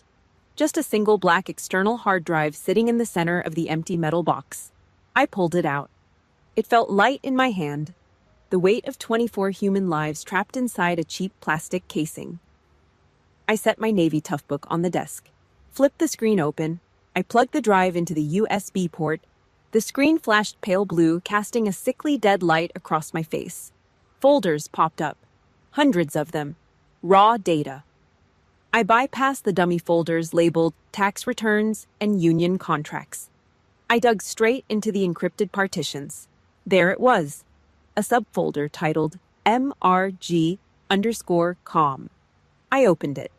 Just a single black external hard drive sitting in the center of the empty metal box. I pulled it out. It felt light in my hand. The weight of 24 human lives trapped inside a cheap plastic casing. I set my Navy Toughbook on the desk. Flipped the screen open. I plugged the drive into the USB port. The screen flashed pale blue, casting a sickly dead light across my face. Folders popped up. Hundreds of them. Raw data. I bypassed the dummy folders labeled tax returns and union contracts. I dug straight into the encrypted partitions. There it was. A subfolder titled MRG_com. I opened it.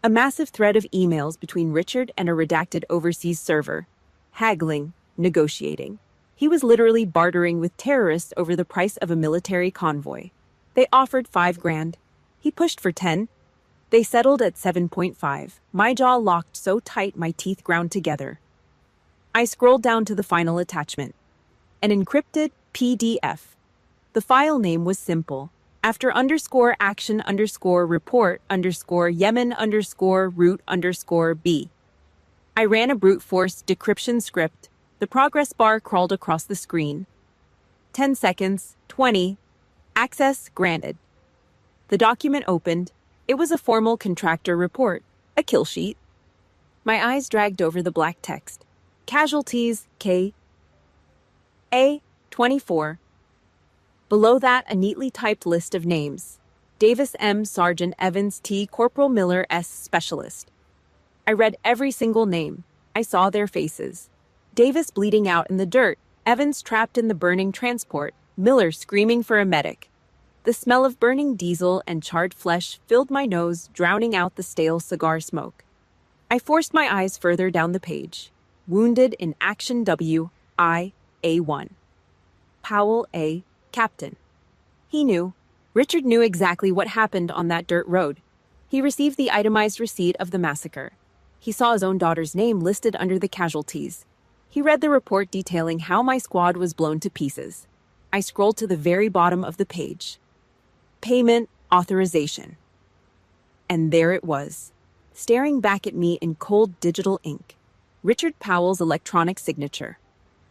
A massive thread of emails between Richard and a redacted overseas server. Haggling, negotiating. He was literally bartering with terrorists over the price of a military convoy. They offered $5,000. He pushed for 10. They settled at 7.5. My jaw locked so tight my teeth ground together. I scrolled down to the final attachment. An encrypted PDF. The file name was simple. After _action_report_Yemen_root_B. I ran a brute force decryption script. The progress bar crawled across the screen. 10 seconds, 20. Access granted. The document opened. It was a formal contractor report, a kill sheet. My eyes dragged over the black text. Casualties, K. A. 24. Below that, a neatly typed list of names. Davis M. Sergeant Evans T. Corporal Miller S. Specialist. I read every single name. I saw their faces. Davis bleeding out in the dirt, Evans trapped in the burning transport, Miller screaming for a medic. The smell of burning diesel and charred flesh filled my nose, drowning out the stale cigar smoke. I forced my eyes further down the page. Wounded in Action W. I. A1. Powell A. Captain. He knew. Richard knew exactly what happened on that dirt road. He received the itemized receipt of the massacre. He saw his own daughter's name listed under the casualties. He read the report detailing how my squad was blown to pieces. I scrolled to the very bottom of the page. Payment authorization. And there it was, staring back at me in cold digital ink. Richard Powell's electronic signature.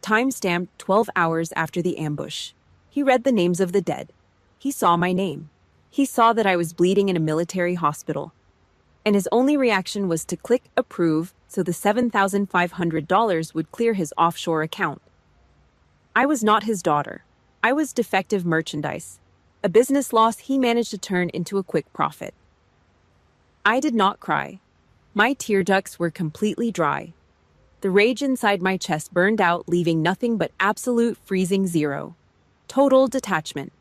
Time-stamped 12 hours after the ambush. He read the names of the dead. He saw my name. He saw that I was bleeding in a military hospital. And his only reaction was to click approve so the $7,500 would clear his offshore account. I was not his daughter. I was defective merchandise. A business loss he managed to turn into a quick profit. I did not cry. My tear ducts were completely dry. The rage inside my chest burned out, leaving nothing but absolute freezing zero. Total detachment.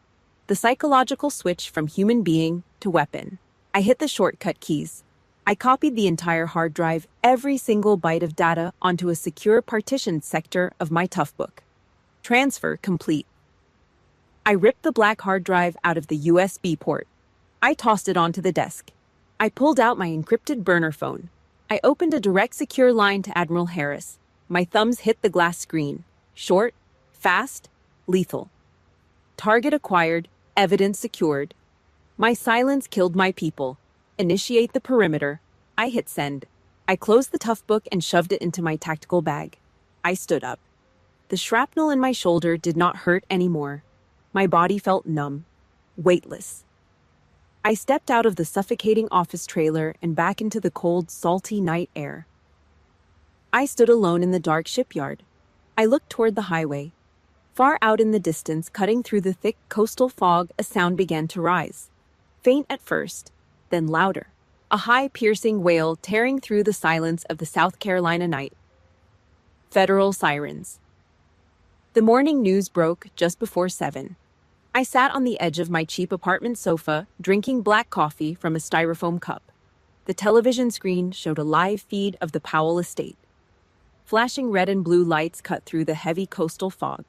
The psychological switch from human being to weapon. I hit the shortcut keys. I copied the entire hard drive, every single byte of data, onto a secure partitioned sector of my Toughbook. Transfer complete. I ripped the black hard drive out of the USB port. I tossed it onto the desk. I pulled out my encrypted burner phone. I opened a direct secure line to Admiral Harris. My thumbs hit the glass screen. Short, fast, lethal. Target acquired, evidence secured. My silence killed my people. Initiate the perimeter. I hit send. I closed the Toughbook and shoved it into my tactical bag. I stood up. The shrapnel in my shoulder did not hurt anymore. My body felt numb, weightless. I stepped out of the suffocating office trailer and back into the cold, salty night air. I stood alone in the dark shipyard. I looked toward the highway. Far out in the distance, cutting through the thick coastal fog, a sound began to rise. Faint at first, then louder. A high, piercing wail tearing through the silence of the South Carolina night. Federal sirens. The morning news broke just before 7. I sat on the edge of my cheap apartment sofa, drinking black coffee from a styrofoam cup. The television screen showed a live feed of the Powell estate. Flashing red and blue lights cut through the heavy coastal fog.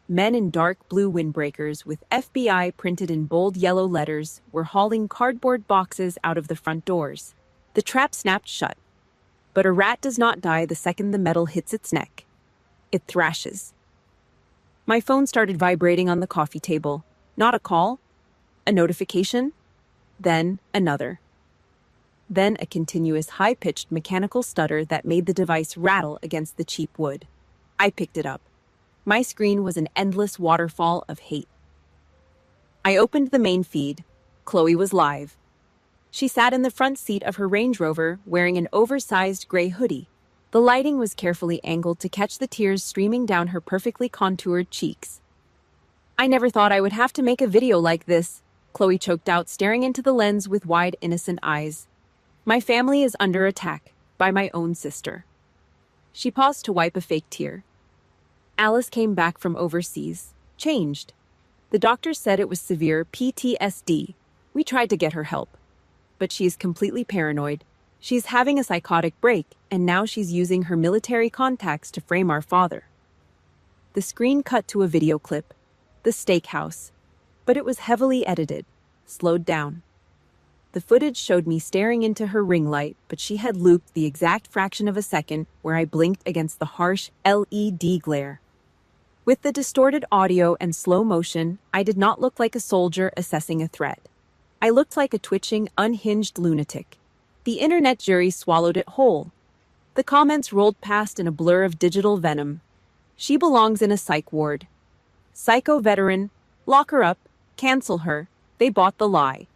Men in dark blue windbreakers with FBI printed in bold yellow letters were hauling cardboard boxes out of the front doors. The trap snapped shut. But a rat does not die the second the metal hits its neck. It thrashes. My phone started vibrating on the coffee table. Not a call, a notification, then another. Then a continuous high-pitched mechanical stutter that made the device rattle against the cheap wood. I picked it up. My screen was an endless waterfall of hate. I opened the main feed. Chloe was live. She sat in the front seat of her Range Rover wearing an oversized gray hoodie. The lighting was carefully angled to catch the tears streaming down her perfectly contoured cheeks. I never thought I would have to make a video like this, Chloe choked out, staring into the lens with wide, innocent eyes. My family is under attack by my own sister. She paused to wipe a fake tear. Alice came back from overseas, changed. The doctor said it was severe PTSD. We tried to get her help. But she is completely paranoid. She's having a psychotic break, and now she's using her military contacts to frame our father. The screen cut to a video clip, the steakhouse, but it was heavily edited, slowed down. The footage showed me staring into her ring light, but she had looped the exact fraction of a second where I blinked against the harsh LED glare. With the distorted audio and slow motion, I did not look like a soldier assessing a threat. I looked like a twitching, unhinged lunatic. The internet jury swallowed it whole. The comments rolled past in a blur of digital venom. She belongs in a psych ward. Psycho veteran, lock her up, cancel her. They bought the lie.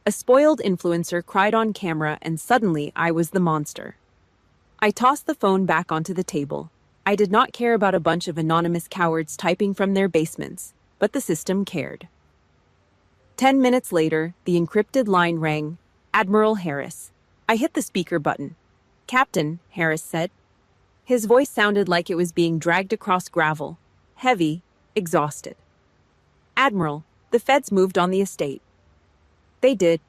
A spoiled influencer cried on camera, and suddenly I was the monster. I tossed the phone back onto the table. I did not care about a bunch of anonymous cowards typing from their basements, but the system cared. 10 minutes later, the encrypted line rang. Admiral Harris. I hit the speaker button. Captain, Harris said. His voice sounded like it was being dragged across gravel. Heavy, exhausted. Admiral, the feds moved on the estate. They did.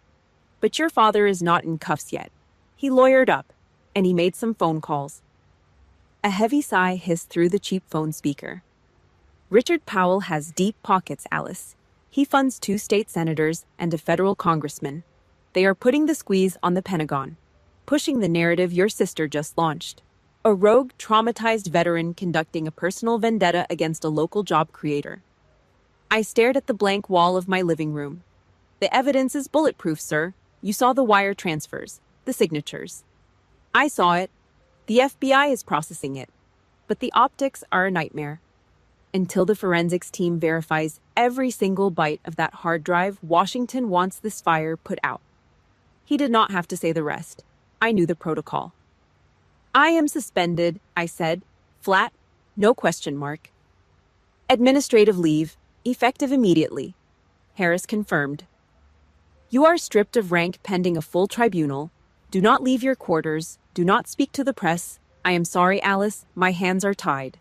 But your father is not in cuffs yet. He lawyered up, and he made some phone calls. A heavy sigh hissed through the cheap phone speaker. Richard Powell has deep pockets, Alice. He funds 2 state senators and a federal congressman. They are putting the squeeze on the Pentagon, pushing the narrative your sister just launched. A rogue, traumatized veteran conducting a personal vendetta against a local job creator. I stared at the blank wall of my living room. The evidence is bulletproof, sir. You saw the wire transfers, the signatures. I saw it. The FBI is processing it. But the optics are a nightmare. Until the forensics team verifies every single byte of that hard drive, Washington wants this fire put out. He did not have to say the rest. I knew the protocol. I am suspended, I said, flat, no question mark. Administrative leave, effective immediately. Harris confirmed. You are stripped of rank pending a full tribunal. Do not leave your quarters. Do not speak to the press. I am sorry, Alice. My hands are tied.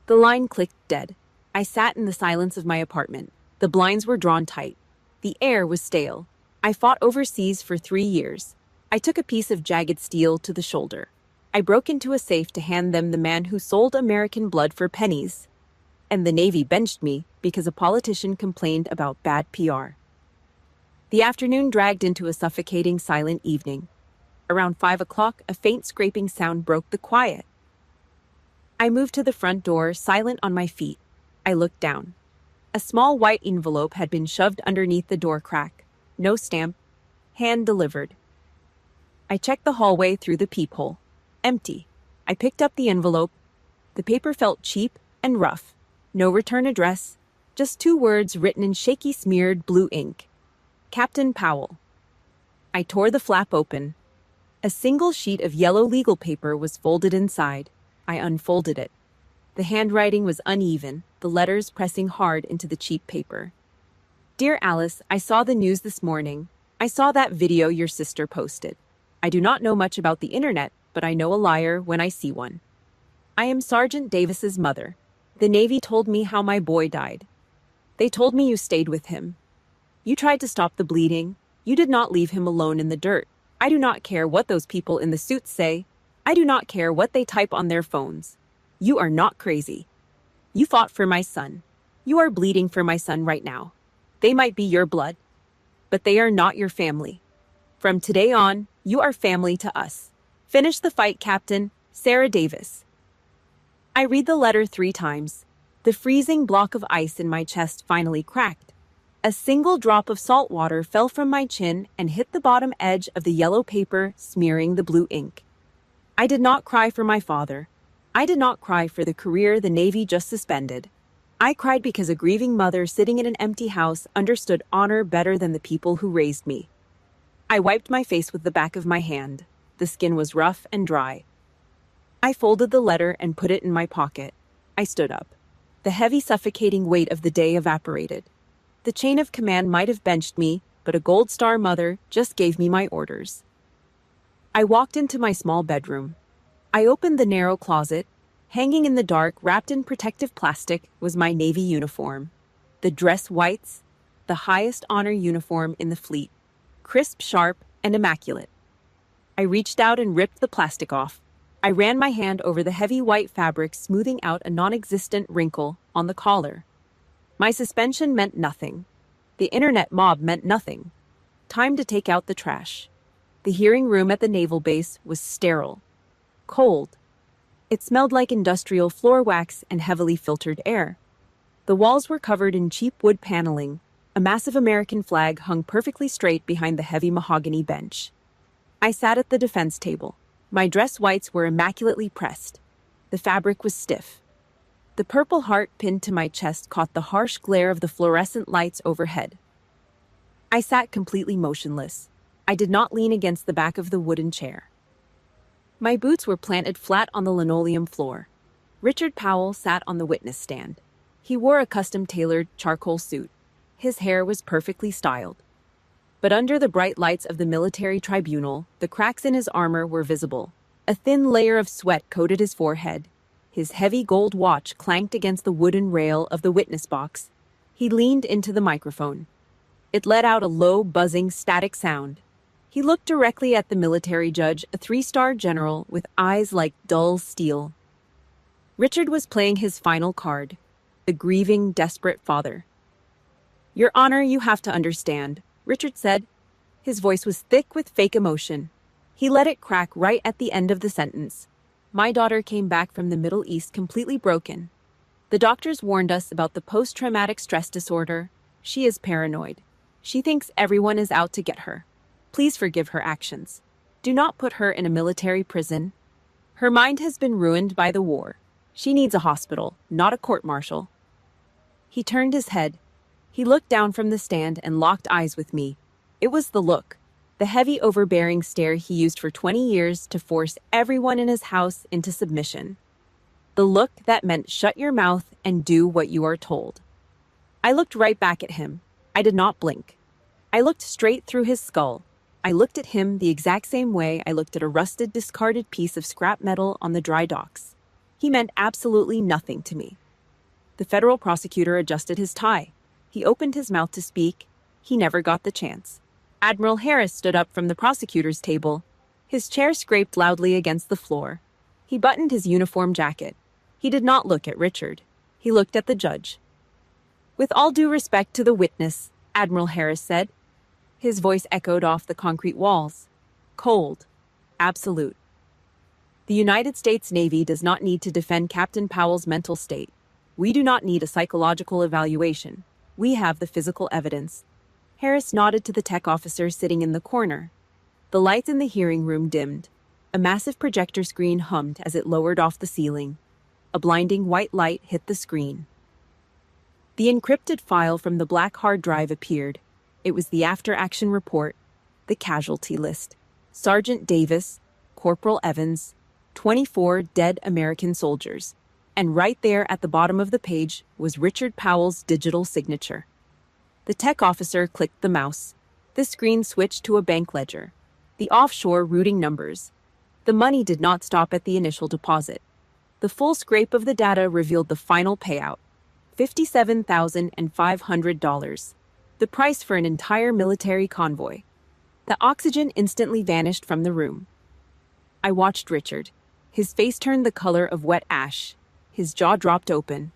The line clicked dead. I sat in the silence of my apartment. The blinds were drawn tight. The air was stale. I fought overseas for 3 years. I took a piece of jagged steel to the shoulder. I broke into a safe to hand them the man who sold American blood for pennies. And the Navy benched me because a politician complained about bad PR. The afternoon dragged into a suffocating, silent evening. Around 5 o'clock, a faint scraping sound broke the quiet. I moved to the front door, silent on my feet. I looked down. A small white envelope had been shoved underneath the door crack. No stamp. Hand delivered. I checked the hallway through the peephole. Empty. I picked up the envelope. The paper felt cheap and rough. No return address. Just 2 words written in shaky, smeared blue ink. Captain Powell. I tore the flap open. A single sheet of yellow legal paper was folded inside. I unfolded it. The handwriting was uneven, the letters pressing hard into the cheap paper. Dear Alice, I saw the news this morning. I saw that video your sister posted. I do not know much about the internet, but I know a liar when I see one. I am Sergeant Davis's mother. The Navy told me how my boy died. They told me you stayed with him. You tried to stop the bleeding. You did not leave him alone in the dirt. I do not care what those people in the suits say. I do not care what they type on their phones. You are not crazy. You fought for my son. You are bleeding for my son right now. They might be your blood, but they are not your family. From today on, you are family to us. Finish the fight, Captain. Sarah Davis. I read the letter 3 times. The freezing block of ice in my chest finally cracked. A single drop of salt water fell from my chin and hit the bottom edge of the yellow paper, smearing the blue ink. I did not cry for my father. I did not cry for the career the Navy just suspended. I cried because a grieving mother sitting in an empty house understood honor better than the people who raised me. I wiped my face with the back of my hand. The skin was rough and dry. I folded the letter and put it in my pocket. I stood up. The heavy, suffocating weight of the day evaporated. The chain of command might have benched me, but a Gold Star mother just gave me my orders. I walked into my small bedroom. I opened the narrow closet. Hanging in the dark, wrapped in protective plastic, was my Navy uniform. The dress whites, the highest honor uniform in the fleet. Crisp, sharp, and immaculate. I reached out and ripped the plastic off. I ran my hand over the heavy white fabric, smoothing out a non-existent wrinkle on the collar. My suspension meant nothing. The internet mob meant nothing. Time to take out the trash. The hearing room at the naval base was sterile. Cold. It smelled like industrial floor wax and heavily filtered air. The walls were covered in cheap wood paneling. A massive American flag hung perfectly straight behind the heavy mahogany bench. I sat at the defense table. My dress whites were immaculately pressed. The fabric was stiff. The Purple Heart pinned to my chest caught the harsh glare of the fluorescent lights overhead. I sat completely motionless. I did not lean against the back of the wooden chair. My boots were planted flat on the linoleum floor. Richard Powell sat on the witness stand. He wore a custom-tailored charcoal suit. His hair was perfectly styled. But under the bright lights of the military tribunal, the cracks in his armor were visible. A thin layer of sweat coated his forehead. His heavy gold watch clanked against the wooden rail of the witness box. He leaned into the microphone. It let out a low, buzzing, static sound. He looked directly at the military judge, a 3-star general with eyes like dull steel. Richard was playing his final card, the grieving, desperate father. Your Honor, you have to understand, Richard said. His voice was thick with fake emotion. He let it crack right at the end of the sentence. My daughter came back from the Middle East completely broken. The doctors warned us about the post-traumatic stress disorder. She is paranoid. She thinks everyone is out to get her. Please forgive her actions. Do not put her in a military prison. Her mind has been ruined by the war. She needs a hospital, not a court-martial. He turned his head. He looked down from the stand and locked eyes with me. It was the look, the heavy, overbearing stare he used for 20 years to force everyone in his house into submission. The look that meant shut your mouth and do what you are told. I looked right back at him. I did not blink. I looked straight through his skull. I looked at him the exact same way I looked at a rusted, discarded piece of scrap metal on the dry docks. He meant absolutely nothing to me. The federal prosecutor adjusted his tie. He opened his mouth to speak. He never got the chance. Admiral Harris stood up from the prosecutor's table. His chair scraped loudly against the floor. He buttoned his uniform jacket. He did not look at Richard. He looked at the judge. "With all due respect to the witness," Admiral Harris said. His voice echoed off the concrete walls. Cold. Absolute. "The United States Navy does not need to defend Captain Powell's mental state. We do not need a psychological evaluation. We have the physical evidence." Harris nodded to the tech officer sitting in the corner. The lights in the hearing room dimmed. A massive projector screen hummed as it lowered off the ceiling. A blinding white light hit the screen. The encrypted file from the black hard drive appeared. It was the after-action report, the casualty list. Sergeant Davis, Corporal Evans, 24 dead American soldiers. And right there at the bottom of the page was Richard Powell's digital signature. The tech officer clicked the mouse. The screen switched to a bank ledger. The offshore routing numbers. The money did not stop at the initial deposit. The full scrape of the data revealed the final payout, $57,500, the price for an entire military convoy. The oxygen instantly vanished from the room. I watched Richard. His face turned the color of wet ash. His jaw dropped open.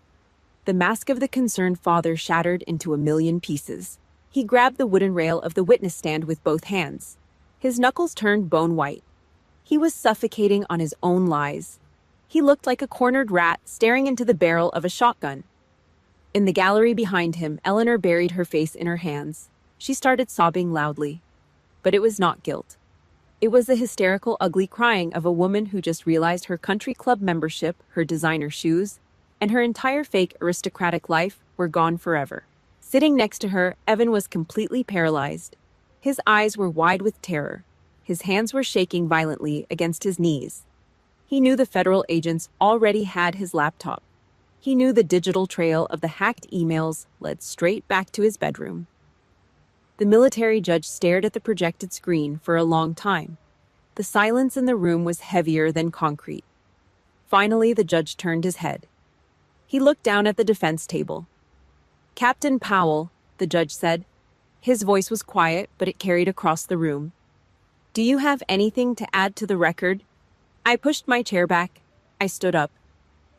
The mask of the concerned father shattered into a million pieces. He grabbed the wooden rail of the witness stand with both hands. His knuckles turned bone white. He was suffocating on his own lies. He looked like a cornered rat staring into the barrel of a shotgun. In the gallery behind him, Eleanor buried her face in her hands. She started sobbing loudly. But it was not guilt. It was the hysterical, ugly crying of a woman who just realized her country club membership, her designer shoes, and her entire fake aristocratic life were gone forever. Sitting next to her, Evan was completely paralyzed. His eyes were wide with terror. His hands were shaking violently against his knees. He knew the federal agents already had his laptop. He knew the digital trail of the hacked emails led straight back to his bedroom. The military judge stared at the projected screen for a long time. The silence in the room was heavier than concrete. Finally, the judge turned his head. He looked down at the defense table. "Captain Powell," the judge said. His voice was quiet, but it carried across the room. "Do you have anything to add to the record?" I pushed my chair back. I stood up.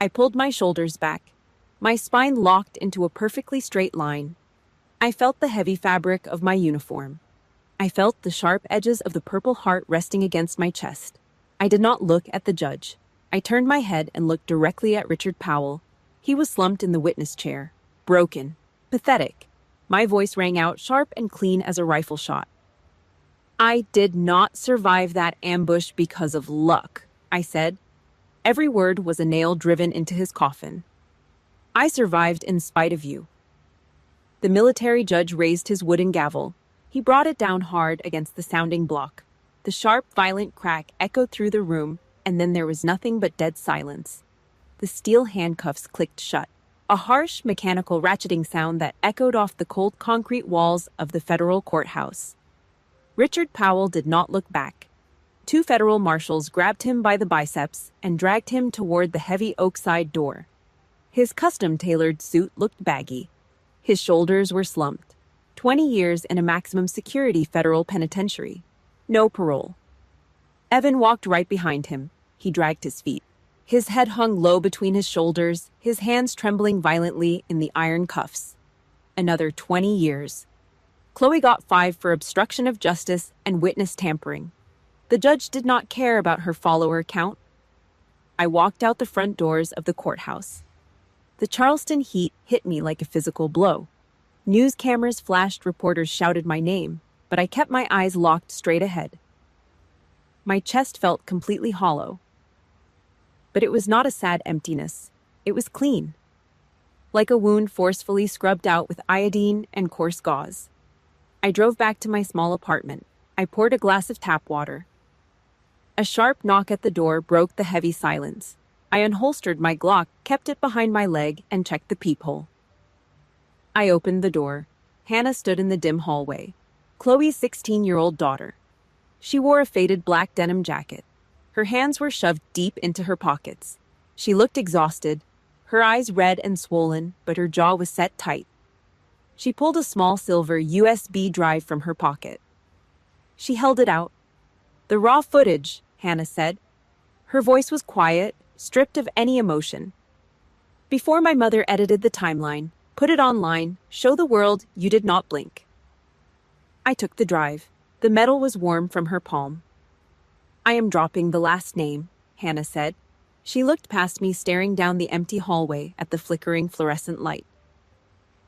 I pulled my shoulders back. My spine locked into a perfectly straight line. I felt the heavy fabric of my uniform. I felt the sharp edges of the Purple Heart resting against my chest. I did not look at the judge. I turned my head and looked directly at Richard Powell. He was slumped in the witness chair, broken, pathetic. My voice rang out sharp and clean as a rifle shot. "I did not survive that ambush because of luck," I said. Every word was a nail driven into his coffin. "I survived in spite of you." The military judge raised his wooden gavel. He brought it down hard against the sounding block. The sharp, violent crack echoed through the room, and then there was nothing but dead silence. The steel handcuffs clicked shut, a harsh, mechanical ratcheting sound that echoed off the cold concrete walls of the federal courthouse. Richard Powell did not look back. Two federal marshals grabbed him by the biceps and dragged him toward the heavy oak side door. His custom-tailored suit looked baggy. His shoulders were slumped. 20 years in a maximum security federal penitentiary. No parole. Evan walked right behind him. He dragged his feet. His head hung low between his shoulders, his hands trembling violently in the iron cuffs. Another 20 years. Chloe got 5 for obstruction of justice and witness tampering. The judge did not care about her follower count. I walked out the front doors of the courthouse. The Charleston heat hit me like a physical blow. News cameras flashed, reporters shouted my name, but I kept my eyes locked straight ahead. My chest felt completely hollow. But it was not a sad emptiness. It was clean. Like a wound forcefully scrubbed out with iodine and coarse gauze. I drove back to my small apartment. I poured a glass of tap water. A sharp knock at the door broke the heavy silence. I unholstered my Glock, kept it behind my leg, and checked the peephole. I opened the door. Hannah stood in the dim hallway. Chloe's 16-year-old daughter. She wore a faded black denim jacket. Her hands were shoved deep into her pockets. She looked exhausted, her eyes red and swollen, but her jaw was set tight. She pulled a small silver USB drive from her pocket. She held it out. "The raw footage," Hannah said. Her voice was quiet, stripped of any emotion. "Before my mother edited the timeline, put it online, show the world you did not blink." I took the drive. The metal was warm from her palm. "I am dropping the last name," Hannah said. She looked past me, staring down the empty hallway at the flickering fluorescent light.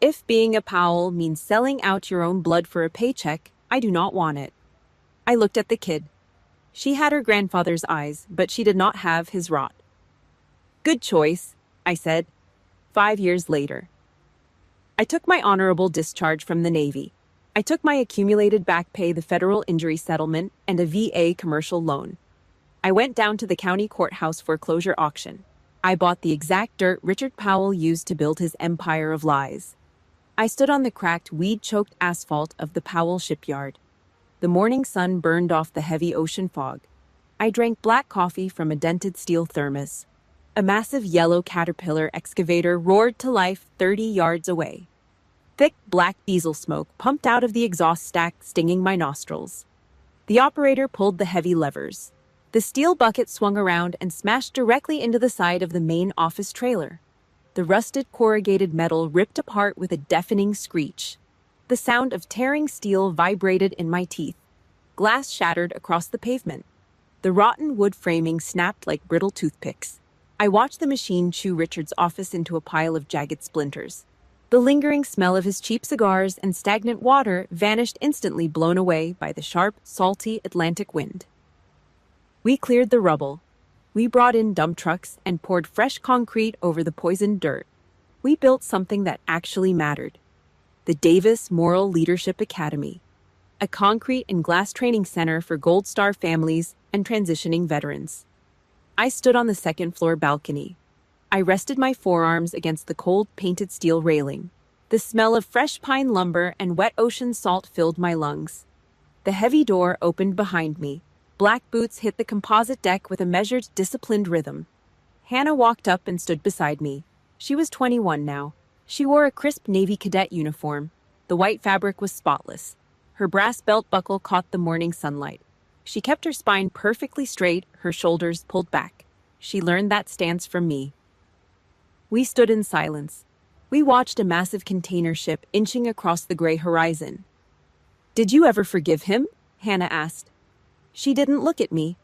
"If being a Powell means selling out your own blood for a paycheck, I do not want it." I looked at the kid. She had her grandfather's eyes, but she did not have his rot. "Good choice," I said. 5 years later. I took my honorable discharge from the Navy. I took my accumulated back pay, the federal injury settlement, and a VA commercial loan. I went down to the county courthouse foreclosure auction. I bought the exact dirt Richard Powell used to build his empire of lies. I stood on the cracked, weed-choked asphalt of the Powell shipyard. The morning sun burned off the heavy ocean fog. I drank black coffee from a dented steel thermos. A massive yellow Caterpillar excavator roared to life 30 yards away. Thick black diesel smoke pumped out of the exhaust stack, stinging my nostrils. The operator pulled the heavy levers. The steel bucket swung around and smashed directly into the side of the main office trailer. The rusted corrugated metal ripped apart with a deafening screech. The sound of tearing steel vibrated in my teeth. Glass shattered across the pavement. The rotten wood framing snapped like brittle toothpicks. I watched the machine chew Richard's office into a pile of jagged splinters. The lingering smell of his cheap cigars and stagnant water vanished instantly, blown away by the sharp, salty Atlantic wind. We cleared the rubble. We brought in dump trucks and poured fresh concrete over the poisoned dirt. We built something that actually mattered. The Davis Moral Leadership Academy, a concrete and glass training center for Gold Star families and transitioning veterans. I stood on the second-floor balcony. I rested my forearms against the cold, painted steel railing. The smell of fresh pine lumber and wet ocean salt filled my lungs. The heavy door opened behind me. Black boots hit the composite deck with a measured, disciplined rhythm. Hannah walked up and stood beside me. She was 21 now. She wore a crisp Navy cadet uniform. The white fabric was spotless. Her brass belt buckle caught the morning sunlight. She kept her spine perfectly straight, her shoulders pulled back. She learned that stance from me. We stood in silence. We watched a massive container ship inching across the gray horizon. "Did you ever forgive him?" Hannah asked. She didn't look at me.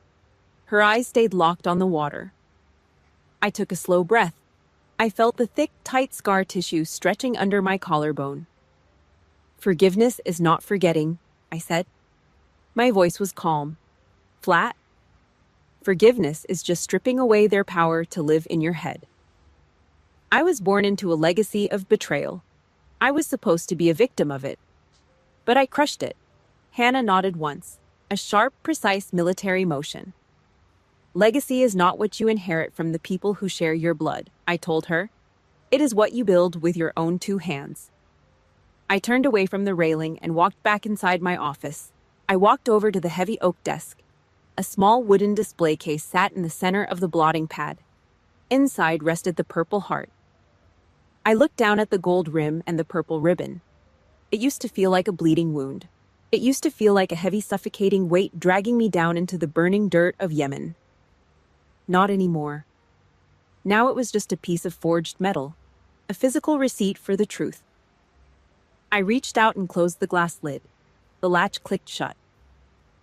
Her eyes stayed locked on the water. I took a slow breath. I felt the thick, tight scar tissue stretching under my collarbone. "Forgiveness is not forgetting," I said. My voice was calm, flat. "Forgiveness is just stripping away their power to live in your head." I was born into a legacy of betrayal. I was supposed to be a victim of it. But I crushed it. Hannah nodded once, a sharp, precise military motion. "Legacy is not what you inherit from the people who share your blood," I told her. "It is what you build with your own 2 hands." I turned away from the railing and walked back inside my office. I walked over to the heavy oak desk. A small wooden display case sat in the center of the blotting pad. Inside rested the Purple Heart. I looked down at the gold rim and the purple ribbon. It used to feel like a bleeding wound. It used to feel like a heavy, suffocating weight dragging me down into the burning dirt of Yemen. Not anymore. Now it was just a piece of forged metal, a physical receipt for the truth. I reached out and closed the glass lid. The latch clicked shut.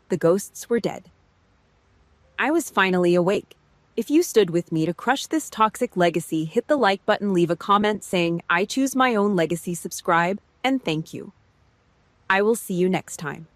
The ghosts were dead. I was finally awake. If you stood with me to crush this toxic legacy, hit the like button, leave a comment saying, "I choose my own legacy," subscribe, and thank you. I will see you next time.